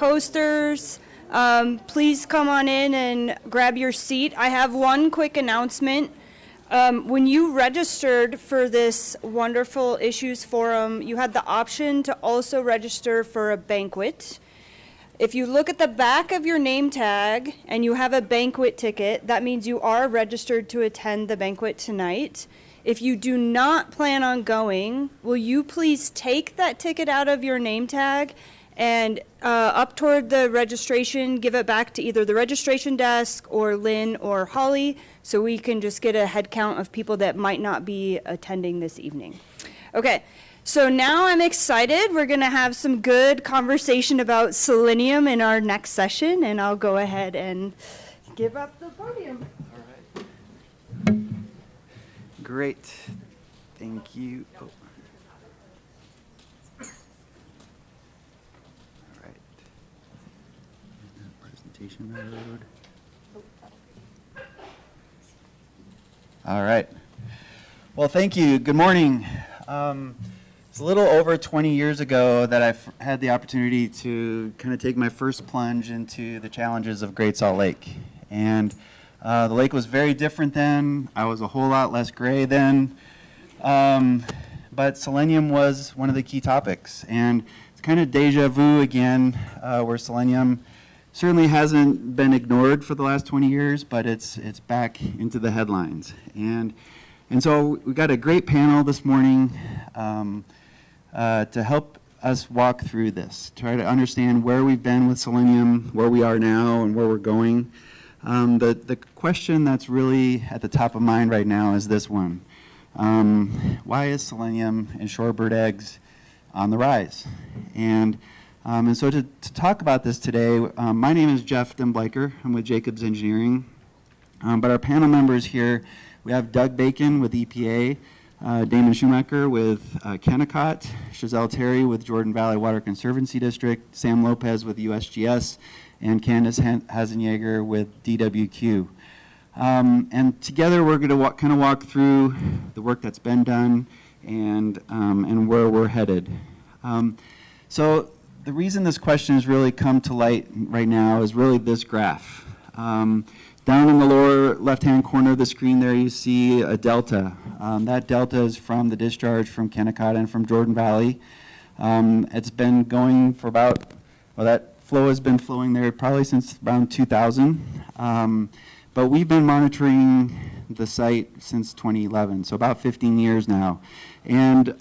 coasters. Please come on in and grab your seat. I have one quick announcement. When you registered for this wonderful issues forum, you had the option to also register for a banquet. If you look at the back of your name tag and you have a banquet ticket, that means you are registered to attend the banquet tonight. If you do not plan on going, will you please take that ticket out of your name tag and up toward the registration, give it back to either the registration desk or Lynn or Holly, so we can just get a head count of people that might not be attending this evening. Okay. So now I'm excited. We're going to have some good conversation about selenium in our next session, and I'll go ahead and give up the podium. All right. Great. Thank you. Oh. All right. Presentation mode. All right. Well, thank you. Good morning. It's a little over 20 years ago that I've had the opportunity to kind of take my first plunge into the challenges of Great Salt Lake. And the lake was very different then. I was a whole lot less gray then. But selenium was one of the key topics. And it's kind of deja vu again, where selenium certainly hasn't been ignored for the last 20 years, but it's back into the headlines. And so we got a great panel this morning to help us walk through this, try to understand where we've been with selenium, where we are now, and where we're going. The question that's really at the top of mind right now is this one. Why is selenium and shorebird eggs on the rise? And so to talk about this today, my name is Jeff Denbleyker. I'm with Jacobs Engineering. But our panel members here, we have Doug Bacon with EPA, Damon Sheumaker with Kennecott, Shazelle Terry with Jordan Valley Water Conservancy District, Sam Lopez with USGS, and Candice Hasenyager with DWQ. And together we're going to kind of walk through the work that's been done and where we're headed. So the reason this question has really come to light right now is really this graph. Down in the lower left-hand corner of the screen there, you see a delta. That delta is from the discharge from Kennecott and from Jordan Valley. It's been going for about, well, that flow has been flowing there probably since around 2000. But we've been monitoring the site since 2011, so about 15 years now. And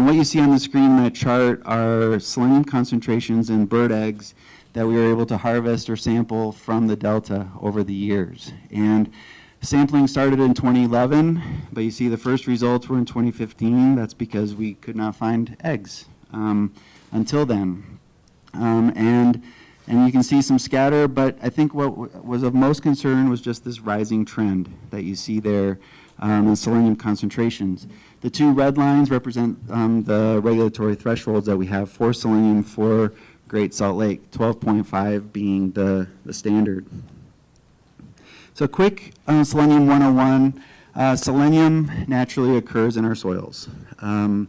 what you see on the screen in that chart are selenium concentrations in bird eggs that we were able to harvest or sample from the delta over the years. And sampling started in 2011, but you see the first results were in 2015. That's because we could not find eggs until then. And you can see some scatter, but I think what was of most concern was just this rising trend that you see there in selenium concentrations. The two red lines represent the regulatory thresholds that we have for selenium for Great Salt Lake, 12.5 being the standard. So quick selenium 101. Selenium naturally occurs in our soils. And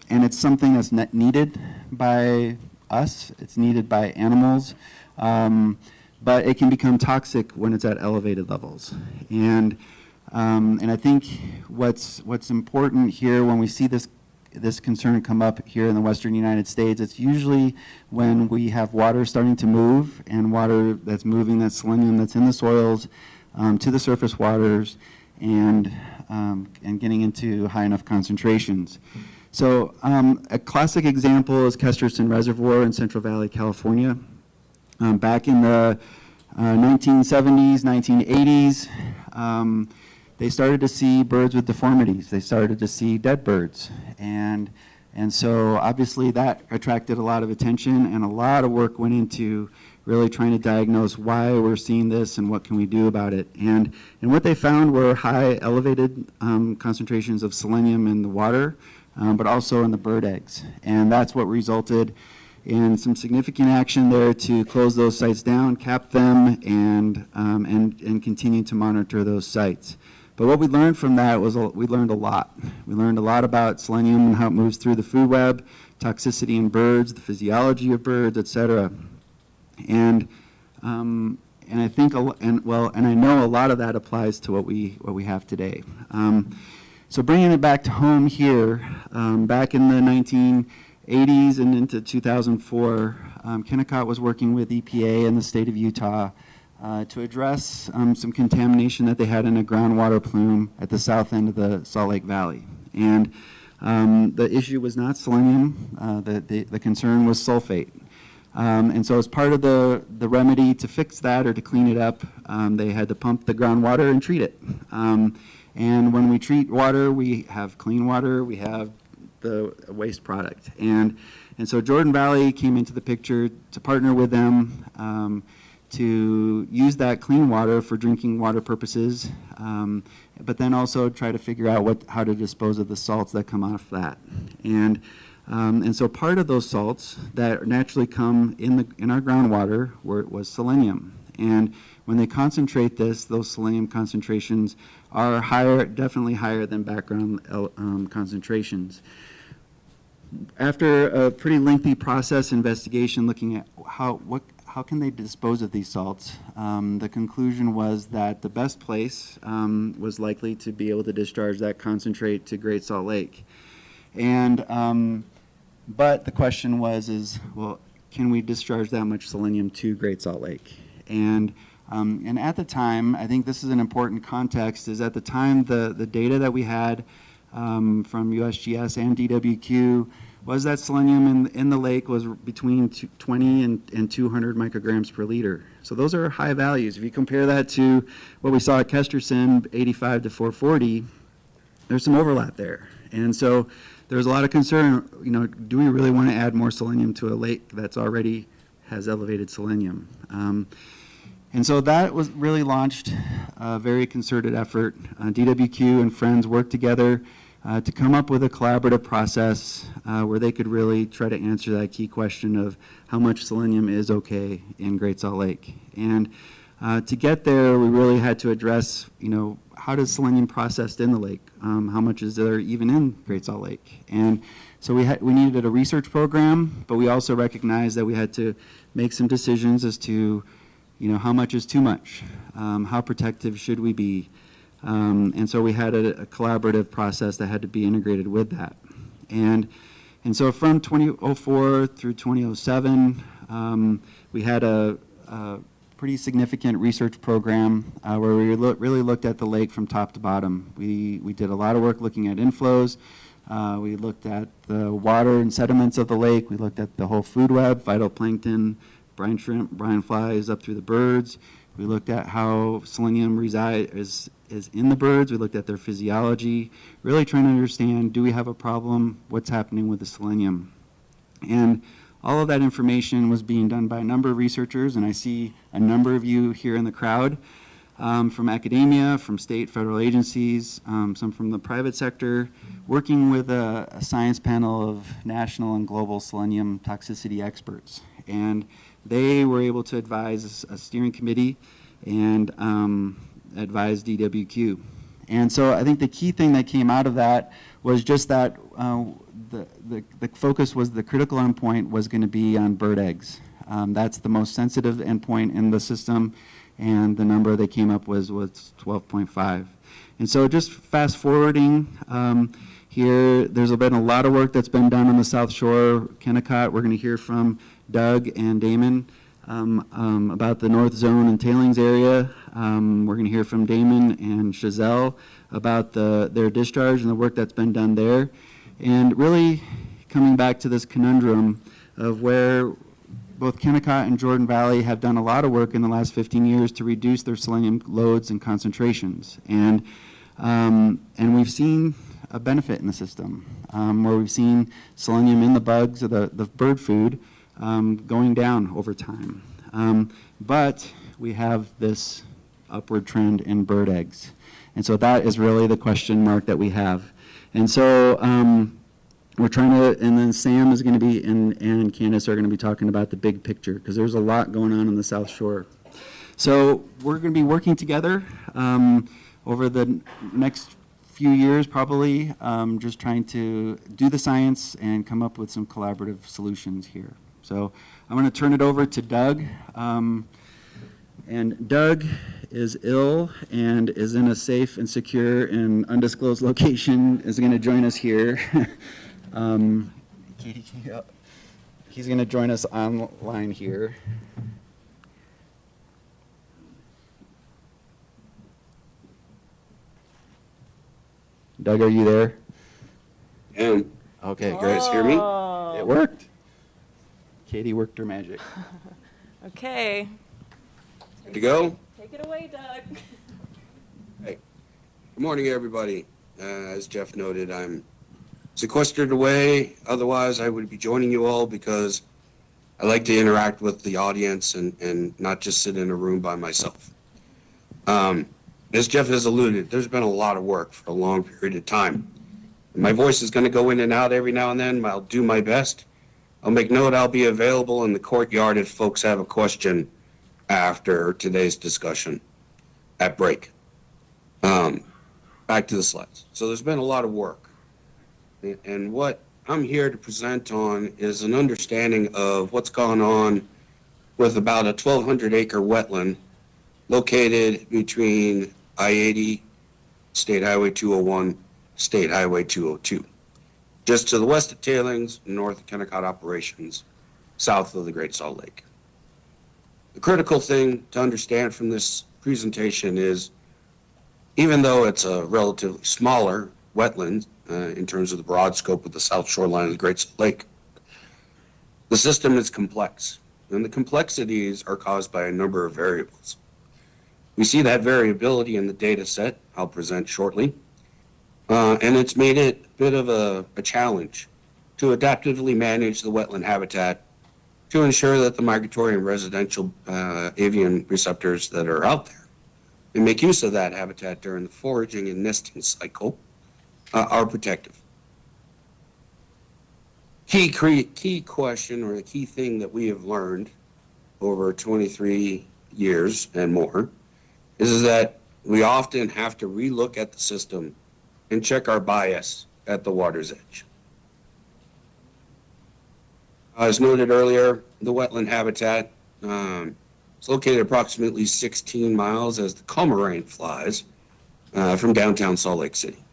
it's something that's needed by us, it's needed by animals, but it can become toxic when it's at elevated levels. And I think what's important here when we see this concern come up here in the western United States, it's usually when we have water starting to move, and water that's moving, that selenium that's in the soils to the surface waters and getting into high enough concentrations. So a classic example is Kesterson Reservoir in Central Valley, California. Back in the 1970s, 1980s, they started to see birds with deformities. They started to see dead birds. And so obviously that attracted a lot of attention, and a lot of work went into really trying to diagnose why we're seeing this and what can we do about it. And what they found were high elevated concentrations of selenium in the water, but also in the bird eggs. And that's what resulted in some significant action there to close those sites down, cap them, and continue to monitor those sites. But what we learned from that was we learned a lot. We learned a lot about selenium and how it moves through the food web, toxicity in birds, the physiology of birds, et cetera. And I think, and I know a lot of that applies to what we have today. So bringing it back to home here, back in the 1980s and into 2004, Kennecott was working with EPA and the state of Utah to address some contamination that they had in a groundwater plume at the south end of the Salt Lake Valley. And the issue was not selenium, the concern was sulfate. And so as part of the remedy to fix that or to clean it up, they had to pump the groundwater and treat it. And when we treat water, we have clean water, we have the waste product. And so Jordan Valley came into the picture to partner with them to use that clean water for drinking water purposes, but then also try to figure out how to dispose of the salts that come off that. And so part of those salts that naturally come in our groundwater was selenium. And when they concentrate those selenium concentrations are higher, definitely higher than background concentrations. After a pretty lengthy process investigation looking at how can they dispose of these salts, the conclusion was that the best place was likely to be able to discharge that concentrate to Great Salt Lake. And but the question was, well, can we discharge that much selenium to Great Salt Lake? And at the time, I think this is an important context, is at the time the data that we had from USGS and DWQ was that selenium in the lake was between 20 and 200 micrograms per liter. So those are high values. If you compare that to what we saw at Kesterson, 85 to 440, there's some overlap there. And so there's a lot of concern, do we really want to add more selenium to a lake that's already has elevated selenium? And so that was really launched a very concerted effort. DWQ and friends worked together to come up with a collaborative process where they could really try to answer that key question of how much selenium is okay in Great Salt Lake. And to get there, we really had to address, how does selenium processed in the lake? How much is there even in Great Salt Lake? And so we needed a research program, but we also recognized that we had to make some decisions as to, how much is too much? How protective should we be? And so we had a collaborative process that had to be integrated with that. And so from 2004 through 2007, we had a pretty significant research program where we really looked at the lake from top to bottom. We did a lot of work looking at inflows. We looked at the water and sediments of the lake. We looked at the whole food web, phytoplankton, brine shrimp, brine flies up through the birds. We looked at how selenium is in the birds. We looked at their physiology, really trying to understand, do we have a problem? What's happening with the selenium? And all of that information was being done by a number of researchers, and I see a number of you here in the crowd from academia, from state, federal agencies, some from the private sector, working with a science panel of national and global selenium toxicity experts. And they were able to advise a steering committee and advise DWQ. And so I think the key thing that came out of that was just that the focus was the critical endpoint was going to be on bird eggs. That's the most sensitive endpoint in the system, and the number they came up with was 12.5. And so just fast forwarding here, there's been a lot of work that's been done on the South Shore, Kennecott. We're going to hear from Doug and Damon about the North Zone and tailings area. We're going to hear from Damon and Shazelle about their discharge and the work that's been done there. And really coming back to this conundrum of where both Kennecott and Jordan Valley have done a lot of work in the last 15 years to reduce their selenium loads and concentrations. And we've seen a benefit in the system where we've seen selenium in the bugs or the bird food going down over time. But we have this upward trend in bird eggs. And so that is really the question mark that we have. And so we're trying to, and then Sam is going to be, and Candice are going to be talking about the big picture, because there's a lot going on the South Shore. So we're going to be working together over the next few years, probably, just trying to do the science and come up with some collaborative solutions here. So I'm going to turn it over to Doug. And Doug is ill and is in a safe and secure and undisclosed location, is going to join us here. Katie, can you help? He's going to join us online here. Doug, are you there? Yeah. Okay, You great. guys hear me? It worked. Katie worked her magic. Okay. Good to go? Take it away, Doug. Hey. Good morning, everybody. As Jeff noted, I'm sequestered away. Otherwise, I would be joining you all because I like to interact with the audience and not just sit in a room by myself. As Jeff has alluded, there's been a lot of work for a long period of time. My voice is going to go in and out every now and then. I'll do my best. I'll make note I'll be available in the courtyard if folks have a question after today's discussion at break. Back to the slides. So there's been a lot of work. And what I'm here to present on is an understanding of what's gone on with about a 1,200-acre wetland located between I-80, State Highway 201, State Highway 202. Just to the west of Tailings, north of Kennecott Operations, south of the Great Salt Lake. The critical thing to understand from this presentation is, even though it's a relatively smaller wetland in terms of the broad scope of the south shoreline of the Great Salt Lake, the system is complex, and the complexities are caused by a number of variables. We see that variability in the data set I'll present shortly, and it's made it a bit of a challenge to adaptively manage the wetland habitat to ensure that the migratory and residential avian receptors that are out there and make use of that habitat during the foraging and nesting cycle are protective. Key question, or the key thing that we have learned over 23 years and more is that we often have to relook at the system and check our bias at the water's edge. As noted earlier, the wetland habitat is located approximately 16 miles as the Comarine flies from downtown Salt Lake City.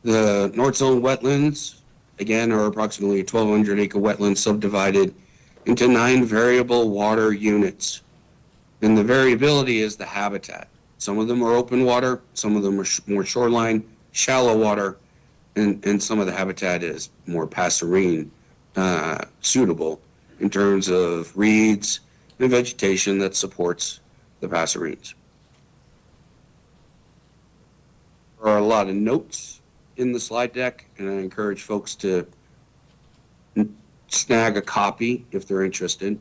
The North Zone wetlands, again, are approximately 1,200-acre wetlands subdivided into 9 variable water units. And the variability is the habitat. Some of them are open water, some of them are more shoreline, shallow water, and some of the habitat is more passerine suitable in terms of reeds and vegetation that supports the passerines. There are a lot of notes in the slide deck, and I encourage folks to snag a copy if they're interested.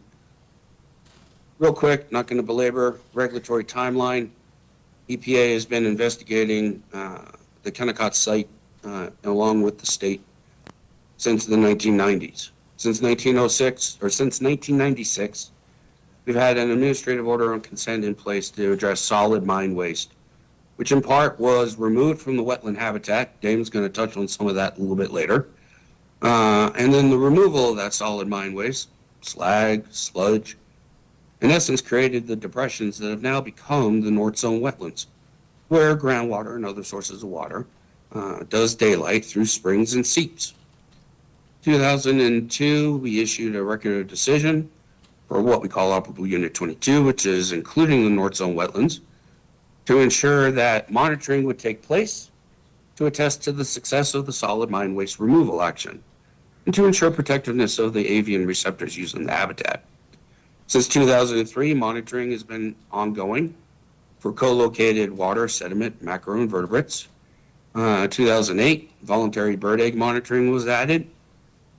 Real quick, not going to belabor regulatory timeline. EPA has been investigating the Kennecott site along with the state since the 1990s. Since 1996, we've had an administrative order on consent in place to address solid mine waste, which in part was removed from the wetland habitat. Damon's going to touch on some of that a little bit later. And then the removal of that solid mine waste, slag, sludge, in essence created the depressions that have now become the North Zone wetlands, where groundwater and other sources of water does daylight through springs and seeps. 2002, we issued a record of decision for what we call Operable Unit 22, which is including the North Zone wetlands, to ensure that monitoring would take place to attest to the success of the solid mine waste removal action and to ensure protectiveness of the avian receptors used in the habitat. Since 2003, monitoring has been ongoing for co-located water, sediment, macroinvertebrates. 2008, voluntary bird egg monitoring was added.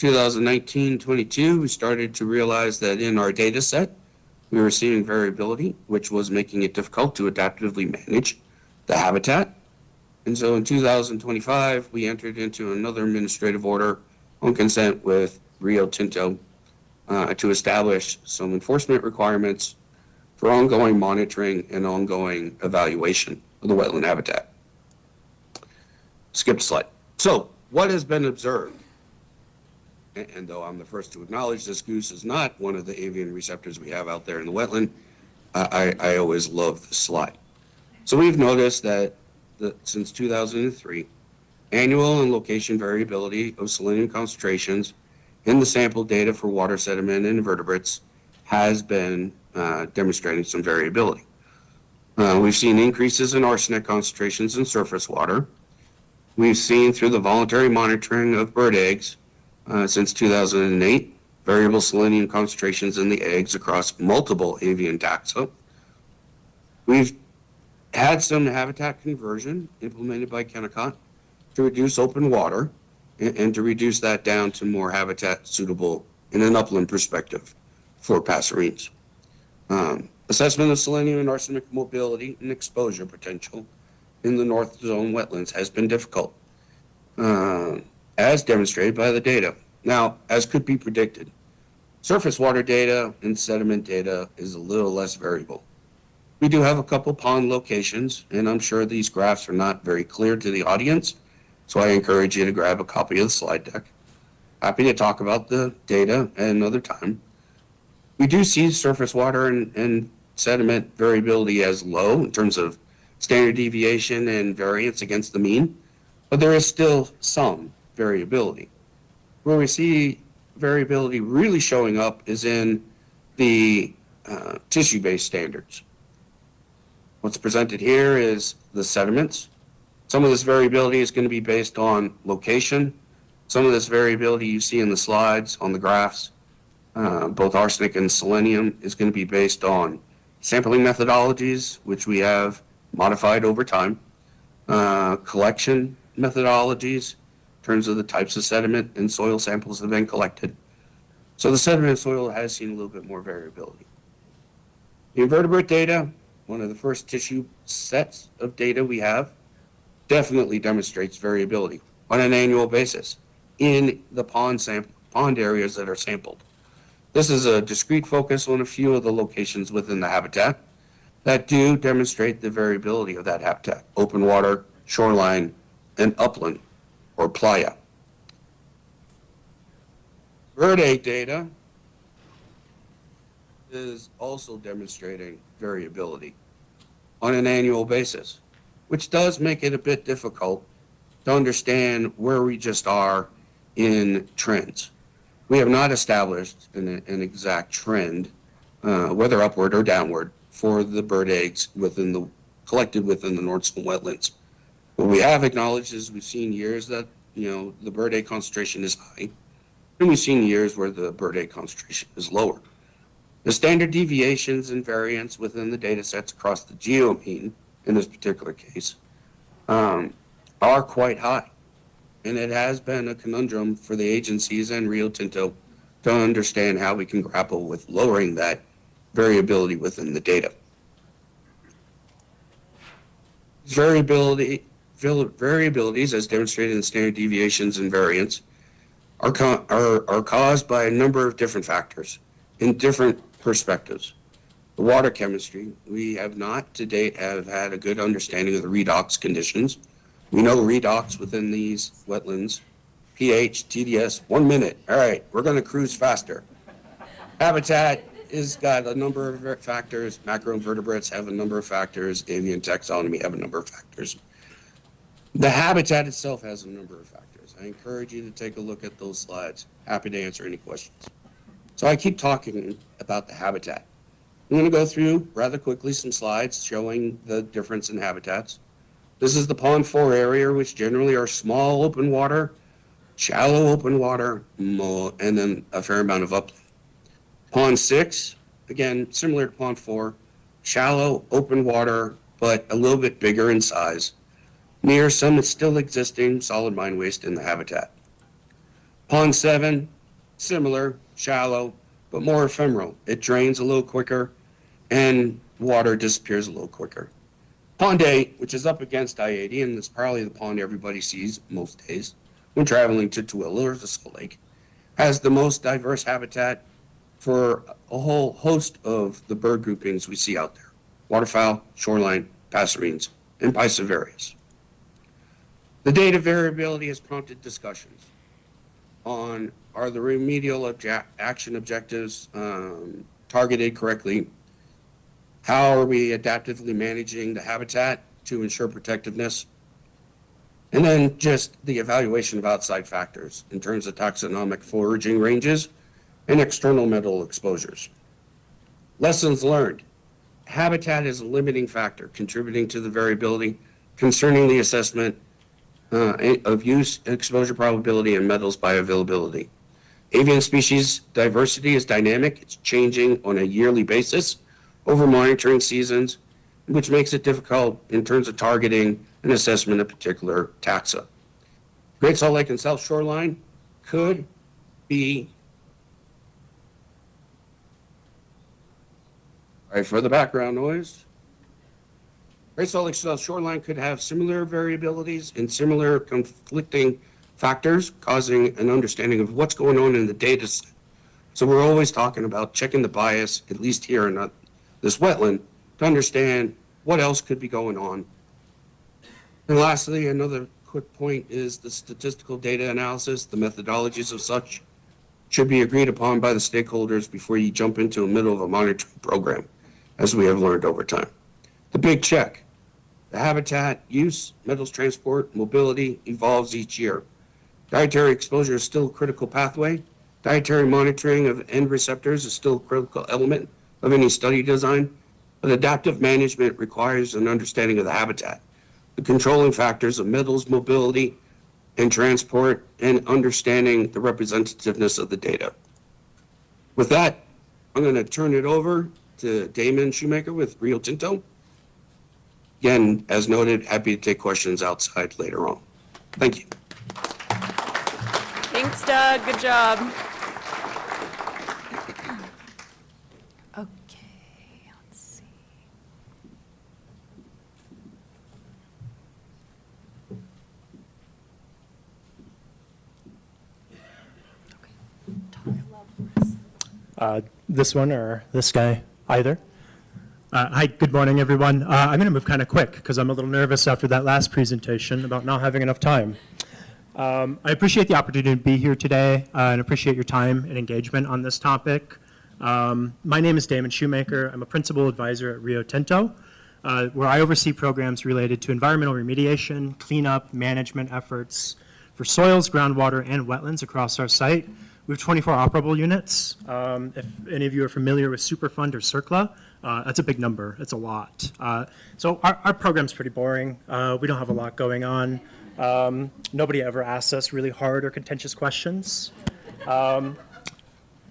2019-22, we started to realize that in our data set, we were seeing variability, which was making it difficult to adaptively manage the habitat. And so in 2025, we entered into another administrative order on consent with Rio Tinto to establish some enforcement requirements for ongoing monitoring and ongoing evaluation of the wetland habitat. skip slide. So what has been observed? And though I'm the first to acknowledge this goose is not one of the avian receptors we have out there in the wetland, I always love this slide. So we've noticed that since 2003, annual and location variability of selenium concentrations in the sample data for water sediment and invertebrates has been demonstrating some variability. We've seen increases in arsenic concentrations in surface water. We've seen through the voluntary monitoring of bird eggs since 2008, variable selenium concentrations in the eggs across multiple avian taxa. We've had some habitat conversion implemented by Kennecott to reduce open water and to reduce that down to more habitat suitable in an upland perspective for passerines. Assessment of selenium and arsenic mobility and exposure potential in the North Zone wetlands has been difficult, as demonstrated by the data. Now, as could be predicted, surface water data and sediment data is a little less variable. We do have a couple pond locations, and I'm sure these graphs are not very clear to the audience, so I encourage you to grab a copy of the slide deck. Happy to talk about the data at another time. We do see surface water and sediment variability as low in terms of standard deviation and variance against the mean, but there is still some variability. Where we see variability really showing up is in the tissue-based standards. What's presented here is the sediments. Some of this variability is going to be based on location. Some of this variability you see in the slides, on the graphs, both arsenic and selenium, is going to be based on sampling methodologies, which we have modified over time, collection methodologies in terms of the types of sediment and soil samples that have been collected. So the sediment and soil has seen a little bit more variability. The invertebrate data, one of the first tissue sets of data we have, definitely demonstrates variability on an annual basis in the pond areas that are sampled. This is a discrete focus on a few of the locations within the habitat that do demonstrate the variability of that habitat: open water, shoreline, and upland or playa. Bird egg data is also demonstrating variability on an annual basis, which does make it a bit difficult to understand where we just are in trends. We have not established an exact trend, whether upward or downward, for the bird eggs collected within the North Zone wetlands. What we have acknowledged is we've seen years that the bird egg concentration is high, and we've seen years where the bird egg concentration is lower. The standard deviations and variance within the data sets across the geomean, in this particular case, are quite high. And it has been a conundrum for the agencies and Rio Tinto to understand how we can grapple with lowering that variability within the data. Variabilities, as demonstrated in standard deviations and variance, are caused by a number of different factors in different perspectives. The water chemistry, we have not to date have had a good understanding of the redox conditions. We know redox within these wetlands, pH, TDS, 1 minute. All right, we're going to cruise faster. Habitat has got a number of factors. Macroinvertebrates have a number of factors. Avian taxonomy have a number of factors. The habitat itself has a number of factors. I encourage you to take a look at those slides. Happy to answer any questions. So I keep talking about the habitat. I'm going to go through rather quickly some slides showing the difference in habitats. This is the Pond 4 area, which generally are small open water, shallow open water, and then a fair amount of upland. Pond 6, again, similar to Pond 4, shallow open water, but a little bit bigger in size. Near some still existing solid mine waste in the habitat. Pond 7, similar, shallow, but more ephemeral. It drains a little quicker and water disappears a little quicker. Pond 8, which is up against I-80, and it's probably the pond everybody sees most days when traveling to Tooele or the Salt Lake, has the most diverse habitat for a whole host of the bird groupings we see out there: waterfowl, shoreline, passerines, and piscivarius. The data variability has prompted discussions on, are the remedial action objectives targeted correctly? How are we adaptively managing the habitat to ensure protectiveness? And then just the evaluation of outside factors in terms of taxonomic foraging ranges and external metal exposures. Lessons learned. Habitat is a limiting factor contributing to the variability concerning the assessment of use, exposure probability, and metals bioavailability. Avian species diversity is dynamic. It's changing on a yearly basis over monitoring seasons, which makes it difficult in terms of targeting an assessment of particular taxa. Great Salt Lake and South Shoreline could be, right, for the background noise, Great Salt Lake South Shoreline could have similar variabilities and similar conflicting factors, causing an understanding of what's going on in the data set. So we're always talking about checking the bias, at least here in this wetland, to understand what else could be going on. And lastly, another quick point is the statistical data analysis. The methodologies of such should be agreed upon by the stakeholders before you jump into the middle of a monitoring program, as we have learned over time. The big check. The habitat use, metals transport, mobility evolves each year. Dietary exposure is still a critical pathway. Dietary monitoring of end receptors is still a critical element of any study design, but adaptive management requires an understanding of the habitat, the controlling factors of metals, mobility, and transport, and understanding the representativeness of the data. With that, I'm going to turn it over to Damon Sheumaker with Rio Tinto. Again, as noted, happy to take questions outside later on. Thank you. Thanks, Doug. Good job. Okay, let's see. This one or this guy, either. Hi, good morning, everyone. I'm going to move kind of quick because I'm a little nervous after that last presentation about not having enough time. I appreciate the opportunity to be here today and appreciate your time and engagement on this topic. My name is Damon Sheumaker. I'm a principal advisor at Rio Tinto, where I oversee programs related to environmental remediation, cleanup, management efforts for soils, groundwater, and wetlands across our site. We have 24 operable units. If any of you are familiar with Superfund or CERCLA, that's a big number. It's a lot. So our program's pretty boring. We don't have a lot going on. Nobody ever asks us really hard or contentious questions.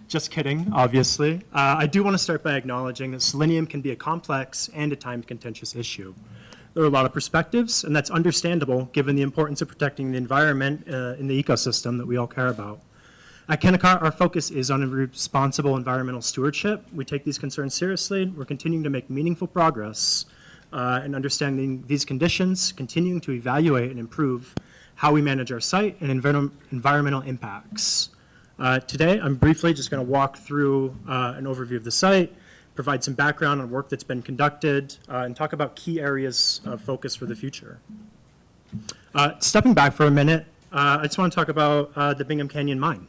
Just kidding, obviously. I do want to start by acknowledging that selenium can be a complex and at times contentious issue. There are a lot of perspectives, and that's understandable given the importance of protecting the environment in the ecosystem that we all care about. At Kennecott, our focus is on responsible environmental stewardship. We take these concerns seriously. We're continuing to make meaningful progress in understanding these conditions, continuing to evaluate and improve how we manage our site and environmental impacts. Today, I'm briefly just going to walk through an overview of the site, provide some background on work that's been conducted, and talk about key areas of focus for the future. Stepping back for a minute, I just want to talk about the Bingham Canyon mine.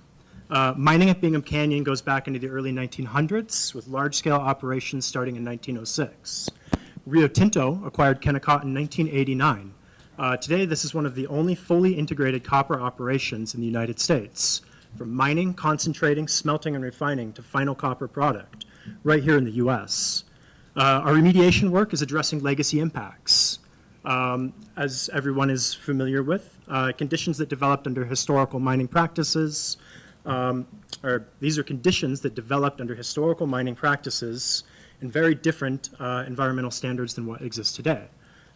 Mining at Bingham Canyon goes back into the early 1900s with large-scale operations starting in 1906. Rio Tinto acquired Kennecott in 1989. Today, this is one of the only fully integrated copper operations in the United States, from mining, concentrating, smelting, and refining to final copper product, right here in the U.S. Our remediation work is addressing legacy impacts. As everyone is familiar with, conditions that developed under historical mining practices, these are conditions that developed under historical mining practices and very different environmental standards than what exists today.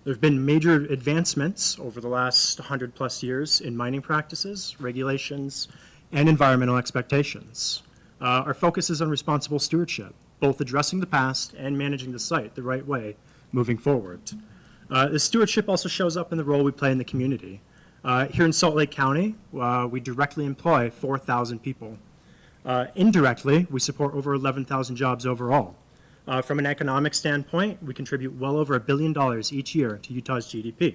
There have been major advancements over the last 100 plus years in mining practices, regulations, and environmental expectations. Our focus is on responsible stewardship, both addressing the past and managing the site the right way moving forward. This stewardship also shows up in the role we play in the community. Here in Salt Lake County, we directly employ 4,000 people. Indirectly, we support over 11,000 jobs overall. From an economic standpoint, we contribute well over $1 billion each year to Utah's GDP.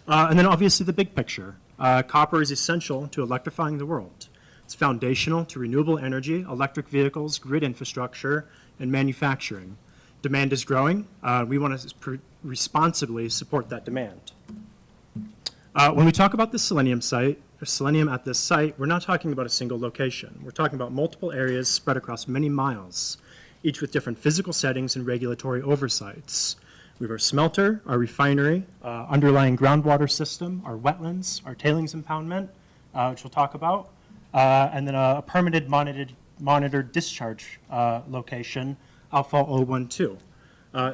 And then obviously the big picture. Copper is essential to electrifying the world. It's foundational to renewable energy, electric vehicles, grid infrastructure, and manufacturing. Demand is growing. We want to responsibly support that demand. When we talk about the selenium site, or selenium at this site, we're not talking about a single location. We're talking about multiple areas spread across many miles, each with different physical settings and regulatory oversights. We have our smelter, our refinery, underlying groundwater system, our wetlands, our tailings impoundment, which we'll talk about, and then a permitted monitored discharge location, Alpha 012.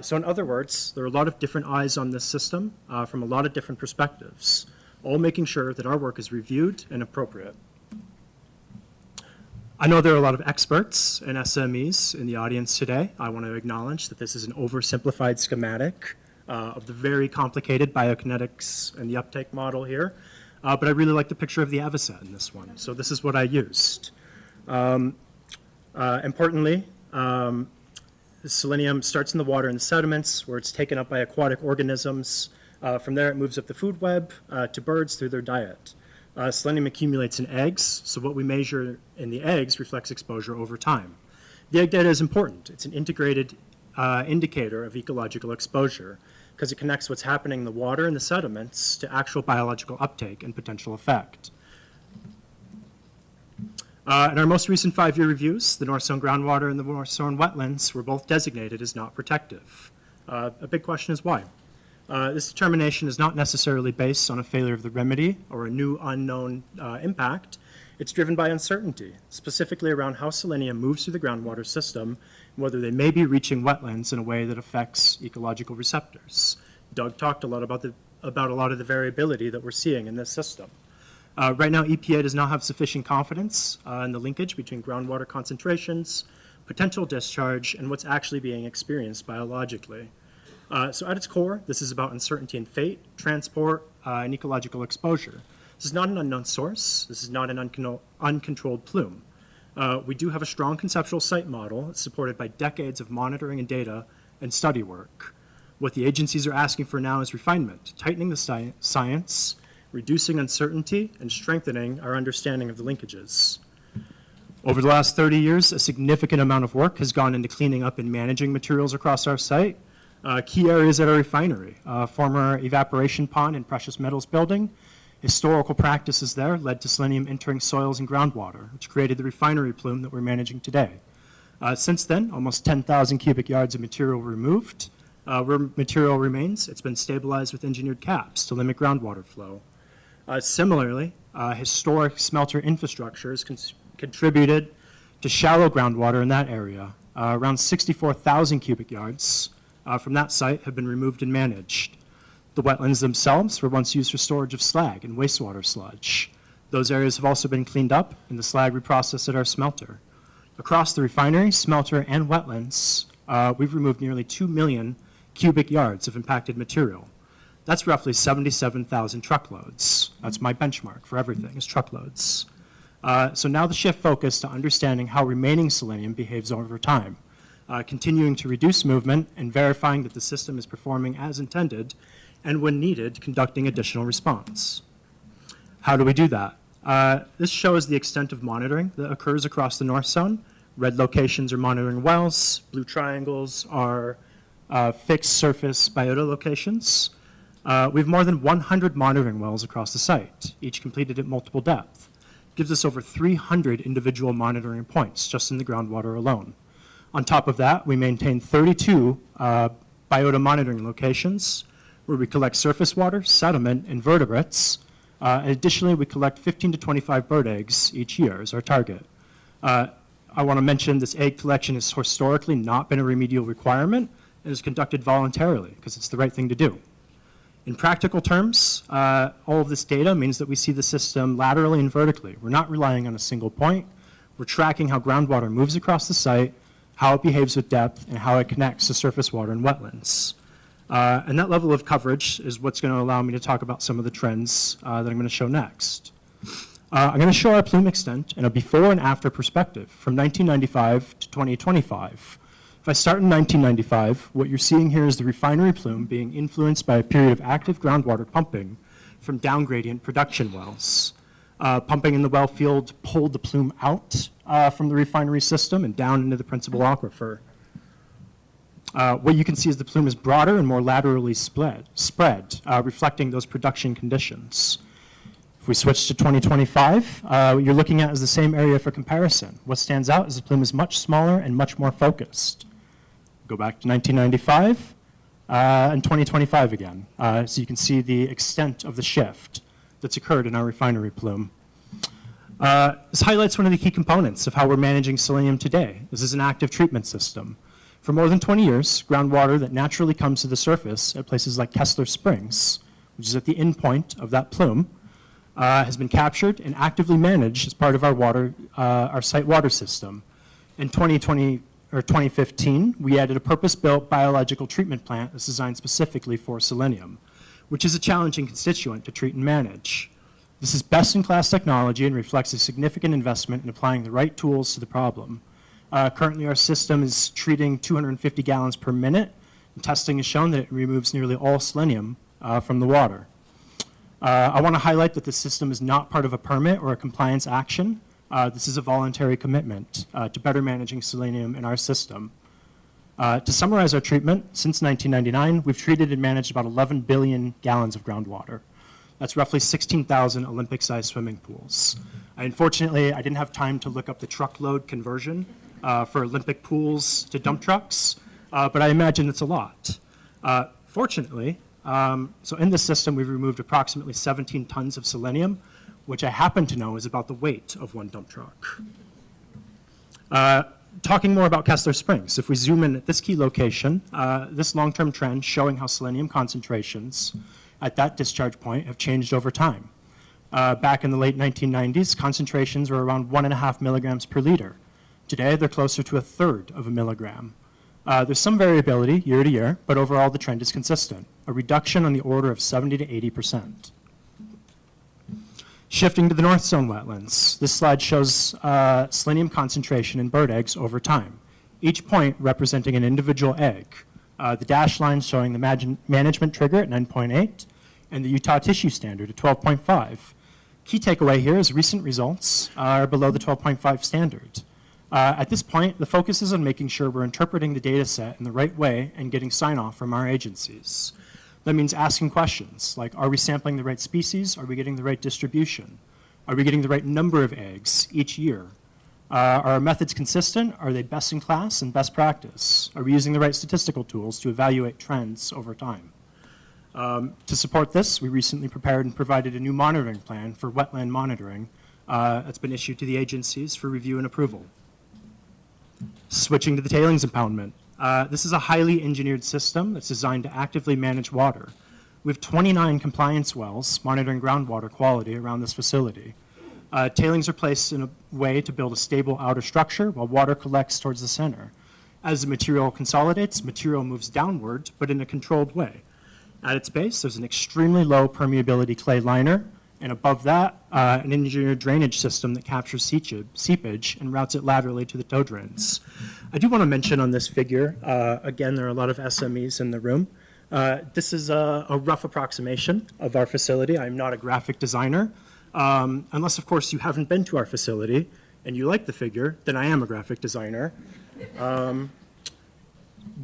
So in other words, there are a lot of different eyes on this system from a lot of different perspectives, all making sure that our work is reviewed and appropriate. I know there are a lot of experts and SMEs in the audience today. I want to acknowledge that this is an oversimplified schematic of the very complicated biokinetics and the uptake model here, but I really like the picture of the Avocet in this one, so this is what I used. Importantly, selenium starts in the water and the sediments where it's taken up by aquatic organisms. From there, it moves up the food web to birds through their diet. Selenium accumulates in eggs, so what we measure in the eggs reflects exposure over time. The egg data is important. It's an integrated indicator of ecological exposure because it connects what's happening in the water and the sediments to actual biological uptake and potential effect. In our most recent 5-year reviews, the North Zone groundwater and the North Zone wetlands were both designated as not protective. A big question is why? This determination is not necessarily based on a failure of the remedy or a new unknown impact. It's driven by uncertainty, specifically around how selenium moves through the groundwater system and whether they may be reaching wetlands in a way that affects ecological receptors. Doug talked a lot about a lot of the variability that we're seeing in this system. Right now, EPA does not have sufficient confidence in the linkage between groundwater concentrations, potential discharge, and what's actually being experienced biologically. So at its core, this is about uncertainty in fate, transport, and ecological exposure. This is not an unknown source. This is not an uncontrolled plume. We do have a strong conceptual site model supported by decades of monitoring and data and study work. What the agencies are asking for now is refinement, tightening the science, reducing uncertainty, and strengthening our understanding of the linkages. Over the last 30 years, a significant amount of work has gone into cleaning up and managing materials across our site. Key areas at our refinery, former evaporation pond and precious metals building. Historical practices there led to selenium entering soils and groundwater, which created the refinery plume that we're managing today. Since then, almost 10,000 cubic yards of material removed. Where material remains, it's been stabilized with engineered caps to limit groundwater flow. Similarly, historic smelter infrastructure has contributed to shallow groundwater in that area. Around 64,000 cubic yards from that site have been removed and managed. The wetlands themselves were once used for storage of slag and wastewater sludge. Those areas have also been cleaned up and the slag reprocessed at our smelter. Across the refinery, smelter, and wetlands, we've removed nearly 2 million cubic yards of impacted material. That's roughly 77,000 truckloads. That's my benchmark for everything, is truckloads. So now the shift focus to understanding how remaining selenium behaves over time. Continuing to reduce movement and verifying that the system is performing as intended, and when needed, conducting additional response. How do we do that? This shows the extent of monitoring that occurs across the North Zone. Red locations are monitoring wells, blue triangles are fixed surface biota locations. We have more than 100 monitoring wells across the site, each completed at multiple depth. Gives us over 300 individual monitoring points just in the groundwater alone. On top of that, we maintain 32 biota monitoring locations where we collect surface water, sediment, and vertebrates. Additionally, we collect 15 to 25 bird eggs each year as our target. I want to mention this egg collection has historically not been a remedial requirement and is conducted voluntarily because it's the right thing to do. In practical terms, all of this data means that we see the system laterally and vertically. We're not relying on a single point. We're tracking how groundwater moves across the site, how it behaves with depth, and how it connects to surface water and wetlands. And that level of coverage is what's going to allow me to talk about some of the trends that I'm going to show next. I'm going to show our plume extent in a before and after perspective from 1995 to 2025. If I start in 1995, what you're seeing here is the refinery plume being influenced by a period of active groundwater pumping from downgradient production wells. Pumping in the well field pulled the plume out from the refinery system and down into the principal aquifer. What you can see is the plume is broader and more laterally spread, reflecting those production conditions. If we switch to 2025, what you're looking at is the same area for comparison. What stands out is the plume is much smaller and much more focused. Go back to 1995 and 2025 again. So you can see the extent of the shift that's occurred in our refinery plume. This highlights one of the key components of how we're managing selenium today. This is an active treatment system. For more than 20 years, groundwater that naturally comes to the surface at places like Kessler Springs, which is at the end point of that plume, has been captured and actively managed as part of our site water system. In 2015, we added a purpose-built biological treatment plant that's designed specifically for selenium, which is a challenging constituent to treat and manage. This is best-in-class technology and reflects a significant investment in applying the right tools to the problem. Currently, our system is treating 250 gallons per minute, and testing has shown that it removes nearly all selenium from the water. I want to highlight that the system is not part of a permit or a compliance action. This is a voluntary commitment to better managing selenium in our system. To summarize our treatment, since 1999, we've treated and managed about 11 billion gallons of groundwater. That's roughly 16,000 Olympic-sized swimming pools. Unfortunately, I didn't have time to look up the truckload conversion for Olympic pools to dump trucks, but I imagine it's a lot. Fortunately, so in this system, we've removed approximately 17 tons of selenium, which I happen to know is about the weight of one dump truck. Talking more about Kessler Springs, if we zoom in at this key location, this long-term trend showing how selenium concentrations at that discharge point have changed over time. Back in the late 1990s, concentrations were around 1.5 milligrams per liter. Today, they're closer to 1/3 of a milligram. There's some variability year to year, but overall the trend is consistent, a reduction on the order of 70 to 80%. Shifting to the North Zone wetlands, this slide shows selenium concentration in bird eggs over time, each point representing an individual egg. The dashed line showing the management trigger at 9.8 and the Utah tissue standard at 12.5. Key takeaway here is recent results are below the 12.5 standard. At this point, the focus is on making sure we're interpreting the data set in the right way and getting sign-off from our agencies. That means asking questions like, are we sampling the right species? Are we getting the right distribution? Are we getting the right number of eggs each year? Are our methods consistent? Are they best in class and best practice? Are we using the right statistical tools to evaluate trends over time? To support this, we recently prepared and provided a new monitoring plan for wetland monitoring that's been issued to the agencies for review and approval. Switching to the tailings impoundment. This is a highly engineered system that's designed to actively manage water. We have 29 compliance wells monitoring groundwater quality around this facility. Tailings are placed in a way to build a stable outer structure while water collects towards the center. As the material consolidates, material moves downward, but in a controlled way. At its base, there's an extremely low permeability clay liner, and above that, an engineered drainage system that captures seepage and routes it laterally to the tow drains. I do want to mention on this figure, again, there are a lot of SMEs in the room. This is a rough approximation of our facility. I'm not a graphic designer. Unless, of course, you haven't been to our facility and you like the figure, then I am a graphic designer.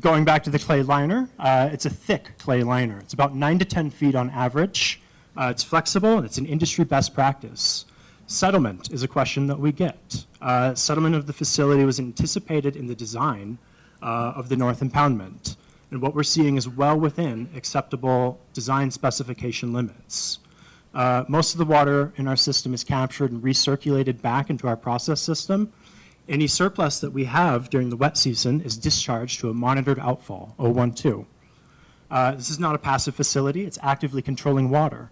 Going back to the clay liner, it's a thick clay liner. It's about 9 to 10 feet on average. It's flexible, and it's an industry best practice. Settlement is a question that we get. Settlement of the facility was anticipated in the design of the North Impoundment, and what we're seeing is well within acceptable design specification limits. Most of the water in our system is captured and recirculated back into our process system. Any surplus that we have during the wet season is discharged to a monitored outfall, 012. This is not a passive facility. It's actively controlling water.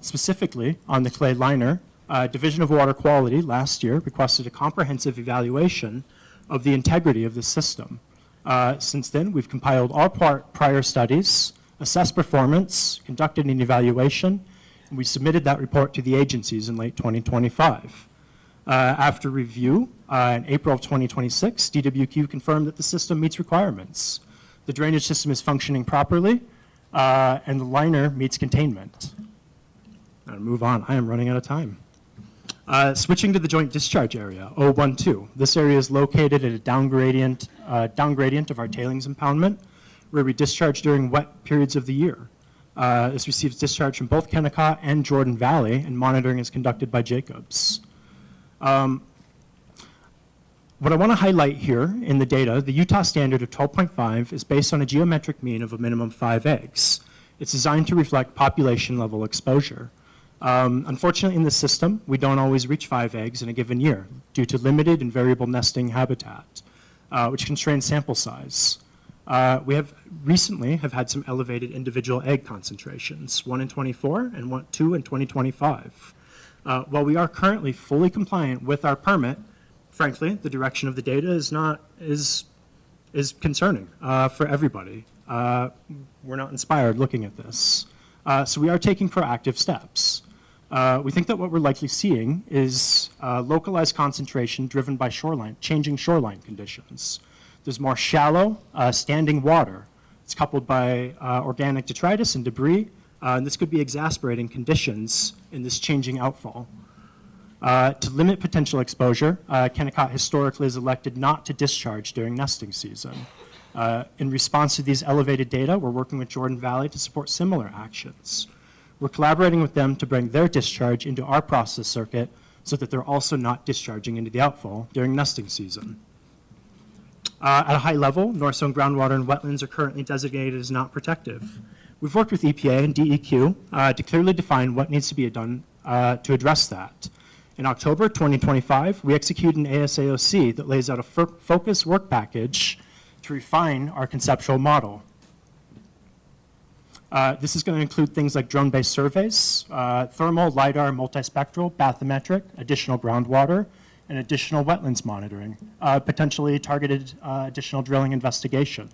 Specifically, on the clay liner, Division of Water Quality last year requested a comprehensive evaluation of the integrity of the system. Since then, we've compiled all prior studies, assessed performance, conducted an evaluation, and we submitted that report to the agencies in late 2025. After review, in April of 2026, DWQ confirmed that the system meets requirements. The drainage system is functioning properly, and the liner meets containment. I'll move on. I am running out of time. Switching to the joint discharge area, 012. This area is located at a down gradient of our tailings impoundment, where we discharge during wet periods of the year. This receives discharge from both Kennecott and Jordan Valley, and monitoring is conducted by Jacobs. What I want to highlight here in the data, the Utah standard of 12.5 is based on a geometric mean of a minimum 5 eggs. It's designed to reflect population level exposure. Unfortunately, in this system, we don't always reach 5 eggs in a given year due to limited and variable nesting habitat, which constrains sample size. We have recently had some elevated individual egg concentrations, 1 in 24 and 2 in 2025. While we are currently fully compliant with our permit, frankly, the direction of the data is concerning for everybody. We're not inspired looking at this. So we are taking proactive steps. We think that what we're likely seeing is localized concentration driven by changing shoreline conditions. There's more shallow, standing water. It's coupled by organic detritus and debris, and this could be exacerbating conditions in this changing outfall. To limit potential exposure, Kennecott historically has elected not to discharge during nesting season. In response to these elevated data, we're working with Jordan Valley to support similar actions. We're collaborating with them to bring their discharge into our process circuit so that they're also not discharging into the outfall during nesting season. At a high level, north zone groundwater and wetlands are currently designated as not protective. We've worked with EPA and DEQ to clearly define what needs to be done to address that. In October 2025, we executed an ASAOC that lays out a focused work package to refine our conceptual model. This is going to include things like drone-based surveys, thermal, LiDAR, multispectral, bathymetric, additional groundwater, and additional wetlands monitoring, potentially targeted additional drilling investigation.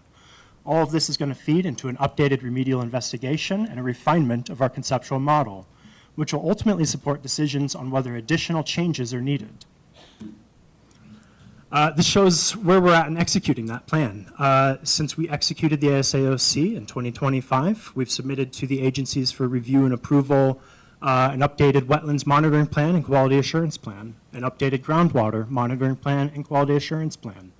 All of this is going to feed into an updated remedial investigation and a refinement of our conceptual model, which will ultimately support decisions on whether additional changes are needed. This shows where we're at in executing that plan. Since we executed the ASAOC in 2025, we've submitted to the agencies for review and approval an updated wetlands monitoring plan and quality assurance plan, an updated groundwater monitoring plan and quality assurance plan.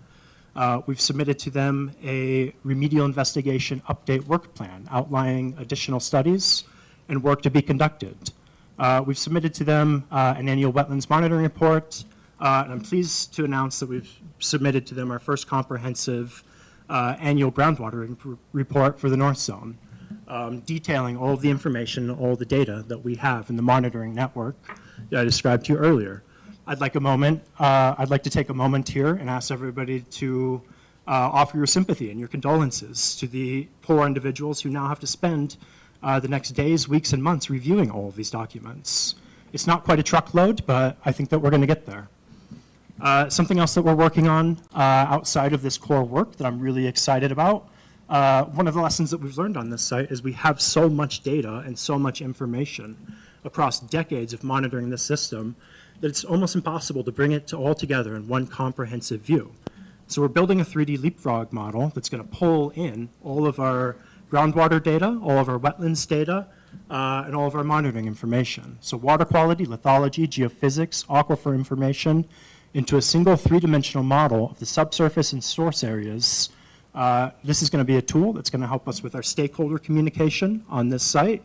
We've submitted to them a remedial investigation update work plan outlining additional studies and work to be conducted. We've submitted to them an annual wetlands monitoring report, and I'm pleased to announce that we've submitted to them our first comprehensive annual groundwater report for the North Zone, detailing all of the information, all the data that we have in the monitoring network that I described to you earlier. I'd like to take a moment here and ask everybody to offer your sympathy and your condolences to the poor individuals who now have to spend the next days, weeks, and months reviewing all of these documents. It's not quite a truckload, but I think that we're going to get there. Something else that we're working on outside of this core work that I'm really excited about, one of the lessons that we've learned on this site is we have so much data and so much information across decades of monitoring this system that it's almost impossible to bring it all together in one comprehensive view. So we're building a 3D leapfrog model that's going to pull in all of our groundwater data, all of our wetlands data, and all of our monitoring information. So water quality, lithology, geophysics, aquifer information into a single three-dimensional model of the subsurface and source areas. This is going to be a tool that's going to help us with our stakeholder communication on this site.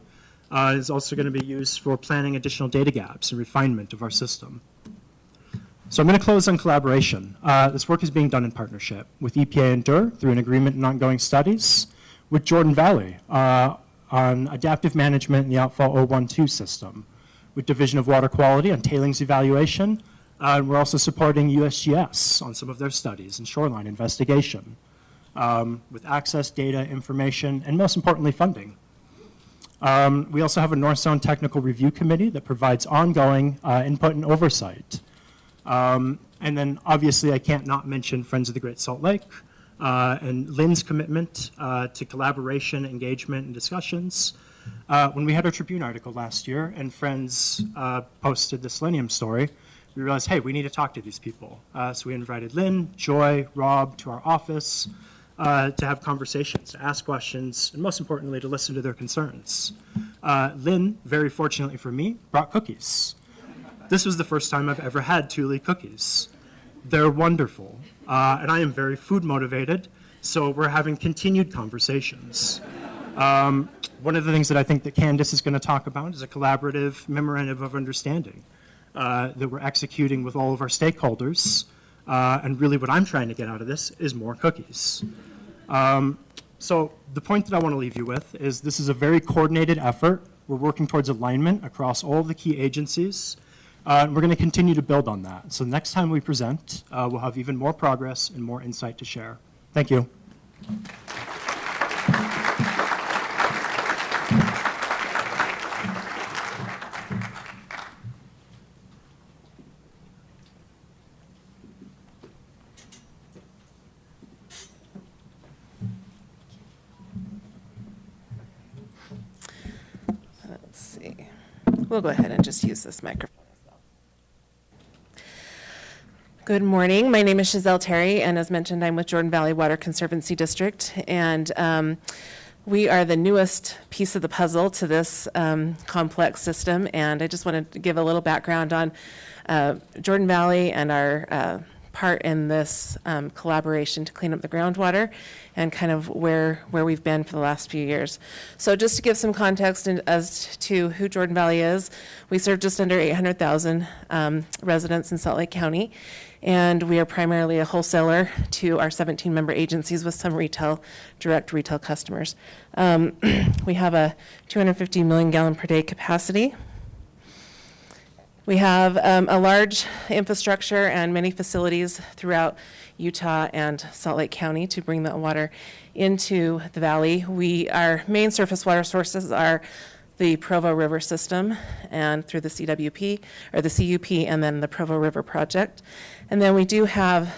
It's also going to be used for planning additional data gaps and refinement of our system. So I'm going to close on collaboration. This work is being done in partnership with EPA and DUR through an agreement and ongoing studies, with Jordan Valley on adaptive management in the outfall 012 system, with Division of Water Quality on tailings evaluation, and we're also supporting USGS on some of their studies and shoreline investigation, with access, data, information, and most importantly, funding. We also have a North Zone Technical Review Committee that provides ongoing input and oversight. And then obviously I can't not mention Friends of the Great Salt Lake and Lynn's commitment to collaboration, engagement, and discussions. When we had our Tribune article last year and Friends posted the Selenium story, we realized, hey, we need to talk to these people. So we invited Lynn, Joy, Rob to our office. to have conversations, to ask questions, and most importantly, to listen to their concerns. Lynn, very fortunately for me, brought cookies. This was the first time I've ever had Thule cookies. They're wonderful, and I am very food motivated, so we're having continued conversations. One of the things that I think that Candice is going to talk about is a collaborative memorandum of understanding that we're executing with all of our stakeholders. And really what I'm trying to get out of this is more cookies. So the point that I want to leave you with is this is a very coordinated effort. We're working towards alignment across all of the key agencies. And we're going to continue to build on that. So next time we present, we'll have even more progress and more insight to share. Thank you. Let's see. We'll go ahead and just use this microphone. Good morning. My name is Shazelle Terry, and as mentioned, I'm with Jordan Valley Water Conservancy District, and we are the newest piece of the puzzle to this complex system, and I just wanted to give a little background on Jordan Valley and our part in this collaboration to clean up the groundwater and kind of where we've been for the last few years. So just to give some context as to who Jordan Valley is, we serve just under 800,000 residents in Salt Lake County, and we are primarily a wholesaler to our 17 member agencies with some direct retail customers. We have a 250 million gallon per day capacity. We have a large infrastructure and many facilities throughout Utah and Salt Lake County to bring the water into the valley. Our main surface water sources are the Provo River system and through the CWP, or the CUP, and then the Provo River project. And then we do have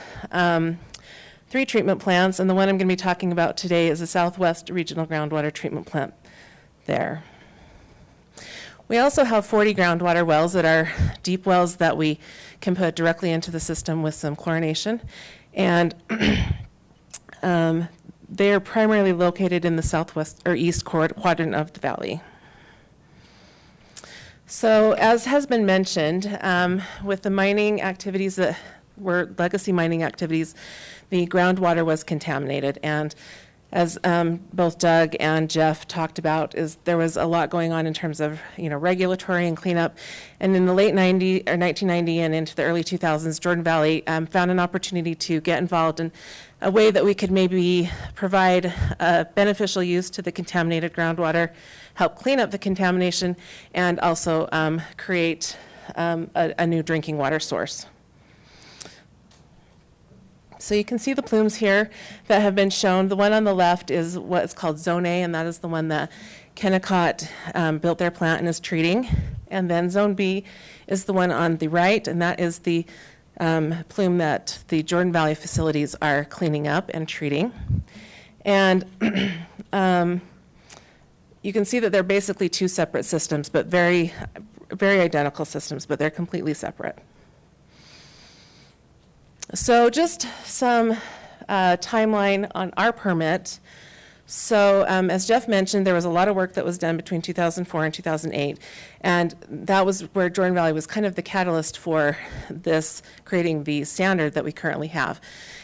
3 treatment plants, and the one I'm going to be talking about today is the Southwest Regional Groundwater Treatment Plant there. We also have 40 groundwater wells that are deep wells that we can put directly into the system with some chlorination. And they are primarily located in the southwest or east quadrant of the valley. So as has been mentioned, with the mining activities that were legacy mining activities, the groundwater was contaminated. And as both Doug and Jeff talked about, there was a lot going on in terms of regulatory and cleanup. And in the late 1990 and into the early 2000s, Jordan Valley found an opportunity to get involved in a way that we could maybe provide beneficial use to the contaminated groundwater, help clean up the contamination, and also create a new drinking water source. So you can see the plumes here that have been shown. The one on the left is what is called Zone A, and that is the one that Kennecott built their plant and is treating. And then Zone B is the one on the right, and that is the plume that the Jordan Valley facilities are cleaning up and treating. And you can see that they're basically 2 separate systems, but very, very identical systems, but they're completely separate. So just some timeline on our permit. So as Jeff mentioned, there was a lot of work that was done between 2004 and 2008, and that was where Jordan Valley was kind of the catalyst for this, creating the standard that we currently have,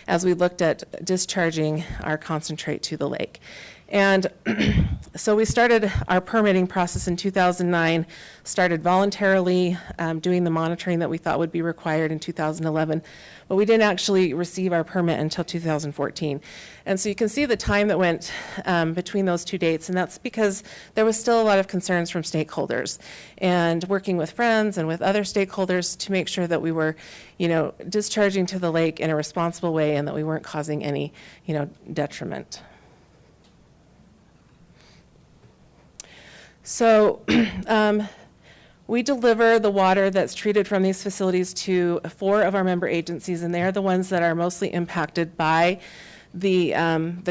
as we looked at discharging our concentrate to the lake. And so we started our permitting process in 2009, started voluntarily doing the monitoring that we thought would be required in 2011, but we didn't actually receive our permit until 2014. And so you can see the time that went between those 2 dates, and that's because there was still a lot of concerns from stakeholders, and working with friends and with other stakeholders to make sure that we were, discharging to the lake in a responsible way and that we weren't causing any, detriment. So we deliver the water that's treated from these facilities to 4 of our member agencies, and they're the ones that are mostly impacted by the